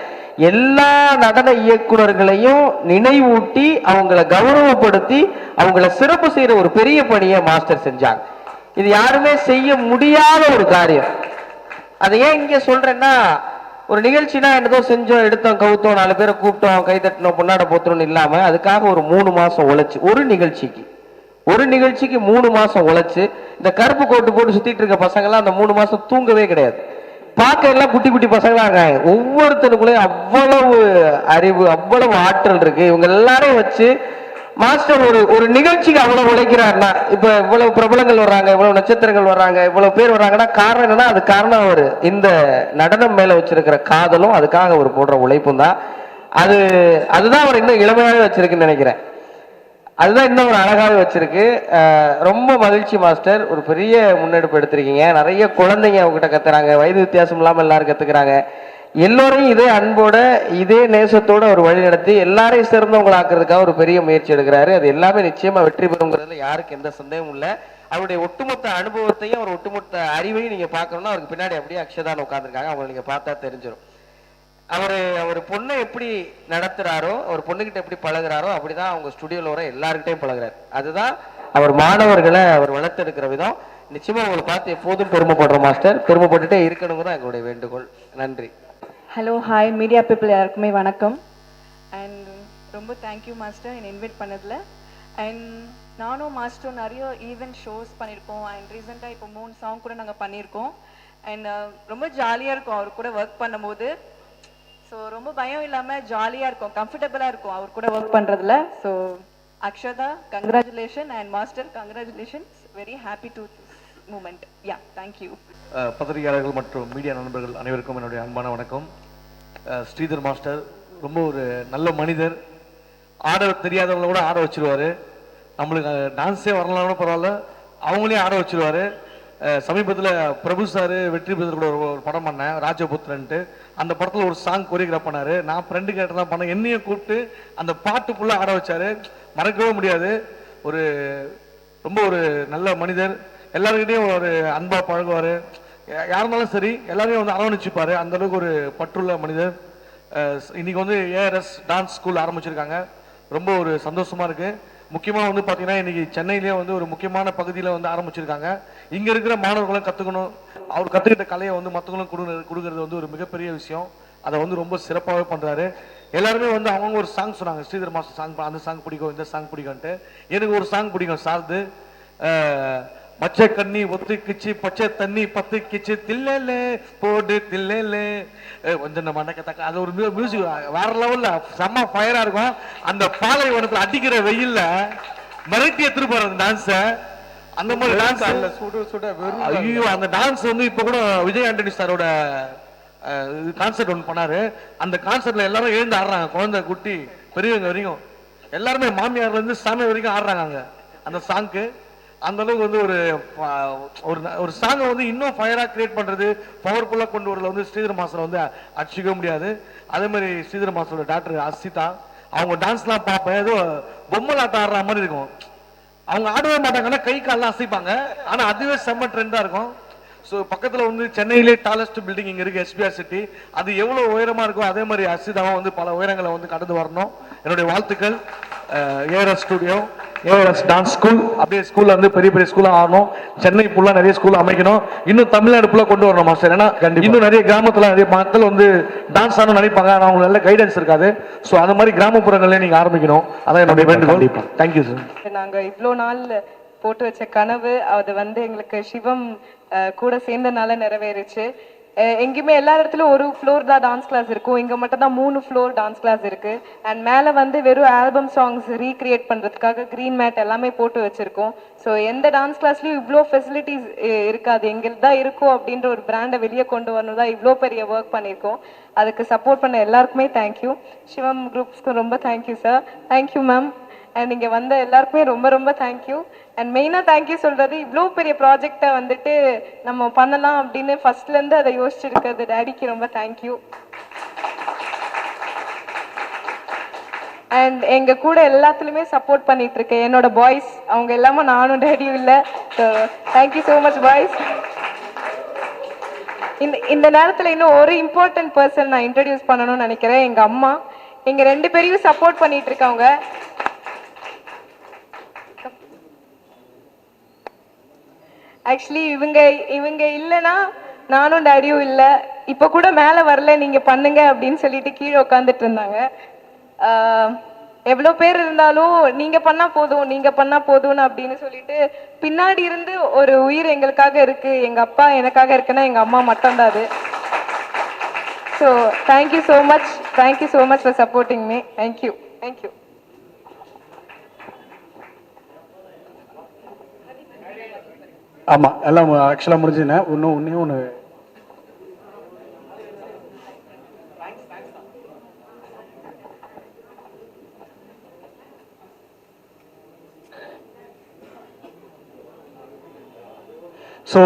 எல்லா நடன இயக்குனர்களையும் நினைவூட்டி அவங்கள கௌரவப்படுத்தி அவங்கள சிறப்பு செய்யற ஒரு பெரிய பணியை மாஸ்டர் செஞ்சாங்க. இது யாருமே செய்ய முடியாத ஒரு காரியம். அதை ஏன் இங்க சொல்றேன்னா, ஒரு நிகழ்ச்சினா என்னதோ செஞ்சோம், எடுத்தோம், கவுத்தோம், 4 பேரை கூப்பிட்டோம், கை தட்டினோம், பொன்னாட போத்தோம்னு இல்லாம அதுக்காக ஒரு 3 மாசம் உழைச்சு, ஒரு நிகழ்ச்சிக்கு 3 மாசம் உழைச்சு இந்த கருப்பு கோட்டு போட்டு சுத்திட்டு இருக்க பசங்க எல்லாம் அந்த 3 மாசம் தூங்கவே கிடையாது. பார்க்க எல்லாம் குட்டி குட்டி பசங்களா இருக்காங்க. ஒவ்வொருத்தருக்குள்ளேயும் அவ்வளவு அறிவு, அவ்வளவு ஆற்றல் இருக்கு. இவங்க எல்லாரையும் வச்சு மாஸ்டர் ஒரு நிகழ்ச்சிக்கு அவ்வளவு உழைக்கிறாருன்னா, இப்ப இவ்வளவு பிரபலங்கள் வர்றாங்க, இவ்வளவு நட்சத்திரங்கள் வர்றாங்க, இவ்வளவு பேர் வர்றாங்கன்னா காரணம் என்னன்னா, அது காரணம் அவர் இந்த நடனம் மேல வச்சிருக்கிற காதலும் அதுக்காக அவர் போடுற உழைப்பும் தான். அதுதான் அவர் இன்னும் இளமையாவே வச்சிருக்குன்னு நினைக்கிறேன். அதுதான் இன்னும் ஒரு அழகாவே வச்சிருக்கு. ரொம்ப மகிழ்ச்சி மாஸ்டர், ஒரு பெரிய முன்னெடுப்பு எடுத்திருக்கீங்க. நிறைய குழந்தைங்க அவங்ககிட்ட கத்துறாங்க, வயது வித்தியாசம் இல்லாமல் எல்லாரும் கத்துக்கிறாங்க. எல்லோரையும் இதே அன்போட இதே நேசத்தோட ஒரு வழி நடத்தி எல்லாரையும் சிறந்தவங்களை ஆக்குறதுக்காக ஒரு பெரிய முயற்சி எடுக்கிறாரு. அது எல்லாமே நிச்சயமா வெற்றி பெறுங்கிறதுல யாருக்கு எந்த சந்தேகமும் இல்லை. அவருடைய ஒட்டுமொத்த அனுபவத்தையும் அவர் ஒட்டுமொத்த அறிவையும் நீங்க பார்க்கணும்னா அவருக்கு பின்னாடி அப்படியே அக்ஷதான் உட்காந்துருக்காங்க, அவங்களை நீங்க பார்த்தா தெரிஞ்சிடும். அவர் பொண்ணை எப்படி நடத்துறாரோ, அவர் பொண்ணுகிட்ட எப்படி பழகுறாரோ அப்படிதான் அவங்க ஸ்டுடியோல வர எல்லாருக்கிட்டையும் பழகுறாரு. அதுதான் அவர் மாணவர்களை அவர் வளர்த்தெடுக்கிற விதம். நிச்சயமா உங்களை பார்த்து எப்போதும் பெருமைப்படுற மாஸ்டர், பெருமைப்பட்டுட்டே இருக்கணுங்கிறதான் எங்களுடைய வேண்டுகோள். நன்றி. ஹலோ, ஹாய் மீடியா பீப்புள் எல்லாருக்குமே வணக்கம். அண்ட் ரொம்ப தேங்க்யூ மாஸ்டர் என்னை இன்வைட் பண்ணதில். அண்ட் நானும் மாஸ்டரும் நிறைய ஈவெண்ட் ஷோஸ் பண்ணியிருக்கோம். அண்ட் ரீசெண்டாக இப்போ 3 சாங் கூட நாங்கள் பண்ணியிருக்கோம். அண்ட் ரொம்ப ஜாலியாக இருக்கும் அவர் கூட ஒர்க் பண்ணும்போது. ஸோ ரொம்ப பயம் இல்லாமல் ஜாலியாக இருக்கும், கம்ஃபர்டபுளாக இருக்கும் அவர் கூட ஒர்க் பண்ணுறதுல. So Akshata congratulation and master congratulations. Very happy to moment. Yeah, thank you. பத்திரிகையாளர்கள் மற்றும் மீடியா நண்பர்கள் அனைவருக்கும் என்னுடைய அன்பான வணக்கம். ஸ்ரீதர் மாஸ்டர் ரொம்ப ஒரு நல்ல மனிதர். ஆட தெரியாதவங்கள கூட ஆட வச்சிருவார். நம்மளுக்கு டான்ஸே வரலனாலும் பரவாயில்ல, அவங்களே ஆட வச்சிருவார். சமீபத்தில் பிரபு சார் வெற்றி பெற்ற கூட ஒரு படம் பண்ணேன், ராஜபுத்திரன்ட்டு. அந்த படத்தில் ஒரு சாங் கொரியோகிராஃப் பண்ணார். நான் ஃப்ரெண்டு கேட்டு தான் பண்ணேன். என்னையும் கூப்பிட்டு அந்த பாட்டு ஃபுல்லாக ஆட வச்சார். மறக்கவே முடியாது. ரொம்ப ஒரு நல்ல மனிதர். எல்லாருக்கிட்டையும் ஒரு அன்பாக பழகுவார். யார் இருந்தாலும் சரி எல்லாரையும் அரவணைச்சிப்பார். அந்த அளவுக்கு ஒரு பற்றுள்ள மனிதர். இன்னைக்கு ஏஆர்எஸ் டான்ஸ் ஸ்கூல் ஆரம்பிச்சிருக்காங்க. ரொம்ப ஒரு சந்தோஷமா இருக்கு. முக்கியமாக பார்த்தீங்கன்னா இன்னைக்கு சென்னையிலேயே ஒரு முக்கியமான பகுதியில் ஆரம்பிச்சிருக்காங்க. இங்கே இருக்கிற மாணவர்களும் கற்றுக்கணும். அவர் கற்றுக்கிட்ட கலையை மற்றவங்களும் கொடுக்கறது ஒரு மிகப்பெரிய விஷயம். அதை ரொம்ப சிறப்பாகவே பண்ணுறாரு. எல்லாருமே அவங்க ஒரு சாங் சொன்னாங்க, ஸ்ரீதர் மாஸ்டர் சாங், அந்த சாங் பிடிக்கும், இந்த சாங் பிடிக்கும்ட்டு. எனக்கு ஒரு சாங் பிடிக்கும், சார்து. மச்சை கண்ணி ஒத்துக்குச்சு பச்சை தண்ணி பத்துக்குச்சு தில்லே போடு தில்லே கொஞ்சம் நம்ம மண்டக்கத்தக்க அது ஒரு மியூசிக் வேற லெவல்ல செம்ம ஃபயரா இருக்கும். அந்த பாலைவனத்துல அடிக்கிற வெயில்ல மிரட்டி எடுத்துட்டு போற அந்த டான்ஸ அந்த மாதிரி டான்ஸ் சுட சுட வெறும் ஐயோ அந்த டான்ஸ் வந்து இப்ப கூட விஜய் ஆண்டனி சாரோட கான்சர்ட் ஒன்று பண்ணாரு. அந்த கான்சர்ட்ல எல்லாரும் எழுந்து ஆடுறாங்க, குழந்தை குட்டி பெரியவங்க வரைக்கும் எல்லாருமே மாமியார்ல இருந்து சாமி வரைக்கும் ஆடுறாங்க அங்க அந்த சாங்க்கு. அந்த அளவுக்கு வந்து ஒரு சாங்கை வந்து இன்னும் ஃபயரா கிரியேட் பண்றது பவர்ஃபுல்லா கொண்டு வரல வந்து ஸ்ரீதர் மாஸ்டர் வந்து அடிச்சுக்க முடியாது. அதே மாதிரி ஸ்ரீதர் மாஸ்டரோட டாக்டர் அசிதா அவங்க டான்ஸ்லாம் பார்ப்பேன், ஏதோ பொம்மலாட்டம் ஆடுற மாதிரி இருக்கும். அவங்க ஆடவே மாட்டாங்கன்னா கை கால்லாம் அசைப்பாங்க, ஆனா அதுவே செம்ம ட்ரெண்டா இருக்கும். ஸோ பக்கத்தில் வந்து சென்னையிலே டாலஸ்ட் பில்டிங் இங்கே இருக்குது எஸ்பிஆர் சிட்டி. அது எவ்வளோ உயரமாக இருக்கோ அதே மாதிரி அசிதாவும் வந்து பல உயரங்களை வந்து கடந்து வரணும். என்னுடைய வாழ்த்துக்கள். ARS studio, ARS dance school அப்படியே ஸ்கூலில் வந்து பெரிய பெரிய ஸ்கூலாக ஆகணும். சென்னை ஃபுல்லாக நிறைய ஸ்கூல் அமைக்கணும். இன்னும் தமிழ்நாடு ஃபுல்லாக கொண்டு வரணும் மாஸ்டர். ஏன்னா இன்னும் நிறைய கிராமத்தில் நிறைய மக்கள் வந்து டான்ஸ் ஆடணும்னு நினைப்பாங்க, ஆனால் அவங்களுக்கு நல்ல கைடன்ஸ் இருக்காது. ஸோ அந்த மாதிரி கிராமப்புறங்களே நீங்கள் ஆரம்பிக்கணும். அதான் என்னுடைய வேண்டுகோள். Thank you sir. நாங்கள் இவ்வளோ நாள் போட்டு வச்ச கனவு அது வந்து எங்களுக்கு சிவம் கூட சேர்ந்தனால நிறைவேறுச்சு. எங்கேயுமே எல்லா இடத்துலையும் ஒரு ஃப்ளோர் தான் டான்ஸ் கிளாஸ் இருக்கும், இங்கே மட்டும் தான் 3 ஃப்ளோர் டான்ஸ் கிளாஸ் இருக்கு. அண்ட் மேலே வந்து வெறும் ஆல்பம் சாங்ஸ் ரீக்ரியேட் பண்ணுறதுக்காக க்ரீன் மேட் எல்லாமே போட்டு வச்சிருக்கோம். ஸோ எந்த டான்ஸ் கிளாஸ்லையும் இவ்வளோ ஃபெசிலிட்டிஸ் இருக்காது. எங்களுக்கு தான் இருக்கும் அப்படின்ற ஒரு பிராண்டை வெளியே கொண்டு வரணும் தான் இவ்வளோ பெரிய ஒர்க் பண்ணியிருக்கோம். அதுக்கு சப்போர்ட் பண்ண எல்லாருக்குமே தேங்க்யூ. சிவம் குரூப்ஸ்க்கு ரொம்ப thank you sir. Thank you ma'am. And இங்கே வந்த எல்லாருக்குமே ரொம்ப ரொம்ப தேங்க்யூ. அண்ட் மெயினாக தேங்க்யூ சொல்கிறது இவ்வளோ பெரிய ப்ராஜெக்டை வந்துட்டு நம்ம பண்ணலாம் அப்படின்னு ஃபர்ஸ்ட்லேருந்து அதை யோசிச்சிருக்கிறது டேடிக்கு ரொம்ப தேங்க்யூ. அண்ட் எங்கள் கூட எல்லாத்துலேயுமே சப்போர்ட் பண்ணிட்டு இருக்கேன் என்னோட பாய்ஸ், அவங்க இல்லாமல் நானும் டேடியும் இல்லை. So thank you so much boys. இந்த நேரத்தில் இன்னும் ஒரு இம்பார்ட்டன்ட் பர்சன் நான் இன்ட்ரடியூஸ் பண்ணணும்னு நினைக்கிறேன். எங்கள் அம்மா எங்கள் 2 பேரையும் சப்போர்ட் பண்ணிட்டு இருக்காங்க. ஆக்சுவலி இவங்க இல்லைன்னா நானும் டேடியும் இல்லை. இப்போ கூட மேலே வரல, நீங்கள் பண்ணுங்க அப்படின்னு சொல்லிட்டு கீழே உட்காந்துட்டு இருந்தாங்க. எவ்வளோ பேர் இருந்தாலும் நீங்கள் பண்ணால் போதும் நீங்கள் பண்ணால் போதும்னு அப்படின்னு சொல்லிட்டு பின்னாடி இருந்து ஒரு உயிர் எங்களுக்காக இருக்கு. எங்கள் அப்பா எனக்காக இருக்குன்னா எங்கள் அம்மா மட்டும்தான் அது. So thank you so much. Thank you so much for supporting me. Thank you. Thank you. ஆமாம், எல்லாம் ஆக்சுவலாக முடிஞ்சுனேன். இன்னும் ஒன்று ஸோ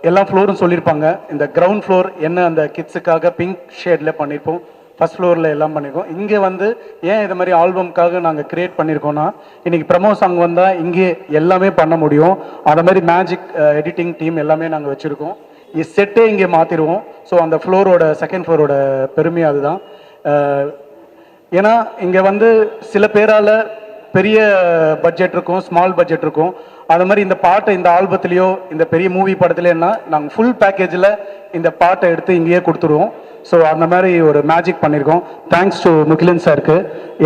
எல்லா ஃப்ளோரும் சொல்லியிருப்பாங்க. இந்த கிரவுண்ட் ஃப்ளோர் என்ன அந்த கிட்ஸுக்காக பிங்க் ஷேடில் பண்ணியிருப்போம். ஃபர்ஸ்ட் ஃப்ளோரில் எல்லாம் பண்ணியிருக்கோம். இங்கே வந்து ஏன் இது மாதிரி ஆல்பம்காக நாங்கள் க்ரியேட் பண்ணியிருக்கோன்னா, இன்றைக்கி ப்ரமோ சாங் வந்தால் இங்கே எல்லாமே பண்ண முடியும். அதை மாதிரி மேஜிக் எடிட்டிங் டீம் எல்லாமே நாங்கள் வச்சுருக்கோம். செட்டே இங்கே மாற்றிடுவோம். ஸோ அந்த ஃப்ளோரோட செகண்ட் ஃப்ளோரோட பெருமை அதுதான். ஏன்னா இங்கே வந்து சில பேரால் பெரிய பட்ஜெட் இருக்கும், ஸ்மால் பட்ஜெட் இருக்கும். அது மாதிரி இந்த பாட்டை இந்த ஆல்பத்துலேயோ இந்த பெரிய மூவி படத்துலேன்னா நாங்கள் ஃபுல் பேக்கேஜில் இந்த பாட்டை எடுத்து இங்கேயே கொடுத்துருவோம். ஸோ அந்த மாதிரி ஒரு மேஜிக் பண்ணியிருக்கோம். தேங்க்ஸ் டு முகிலன் சாருக்கு.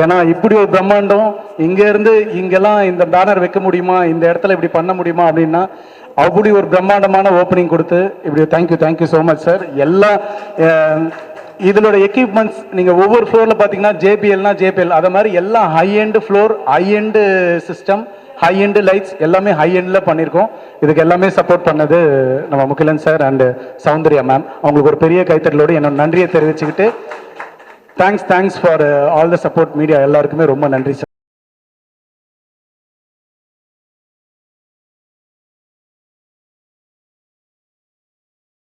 ஏன்னா இப்படி ஒரு பிரம்மாண்டம் இங்கேருந்து இங்கெல்லாம் இந்த பேனர் வைக்க முடியுமா, இந்த இடத்துல இப்படி பண்ண முடியுமா அப்படின்னா அப்படி ஒரு பிரம்மாண்டமான ஓப்பனிங் கொடுத்து இப்படி தேங்க்யூ ஸோ மச் சார். எல்லா இதோட எக்யூப்மெண்ட்ஸ் நீங்கள் ஒவ்வொரு ஃப்ளோரில் பார்த்தீங்கன்னா ஜேபிஎல் அதை மாதிரி எல்லாம் high end floor, high end system, high end lights எல்லாமே ஹை எண்டில் பண்ணியிருக்கோம். இதுக்கு எல்லாமே சப்போர்ட் பண்ணது நம்ம Mugilan sir and Soundarya ma'am. அவங்களுக்கு ஒரு பெரிய கைத்தட்டலோடு என்னோட நன்றியை தெரிவிச்சுக்கிட்டு thanks for all the support media எல்லாருக்குமே ரொம்ப நன்றி சார்.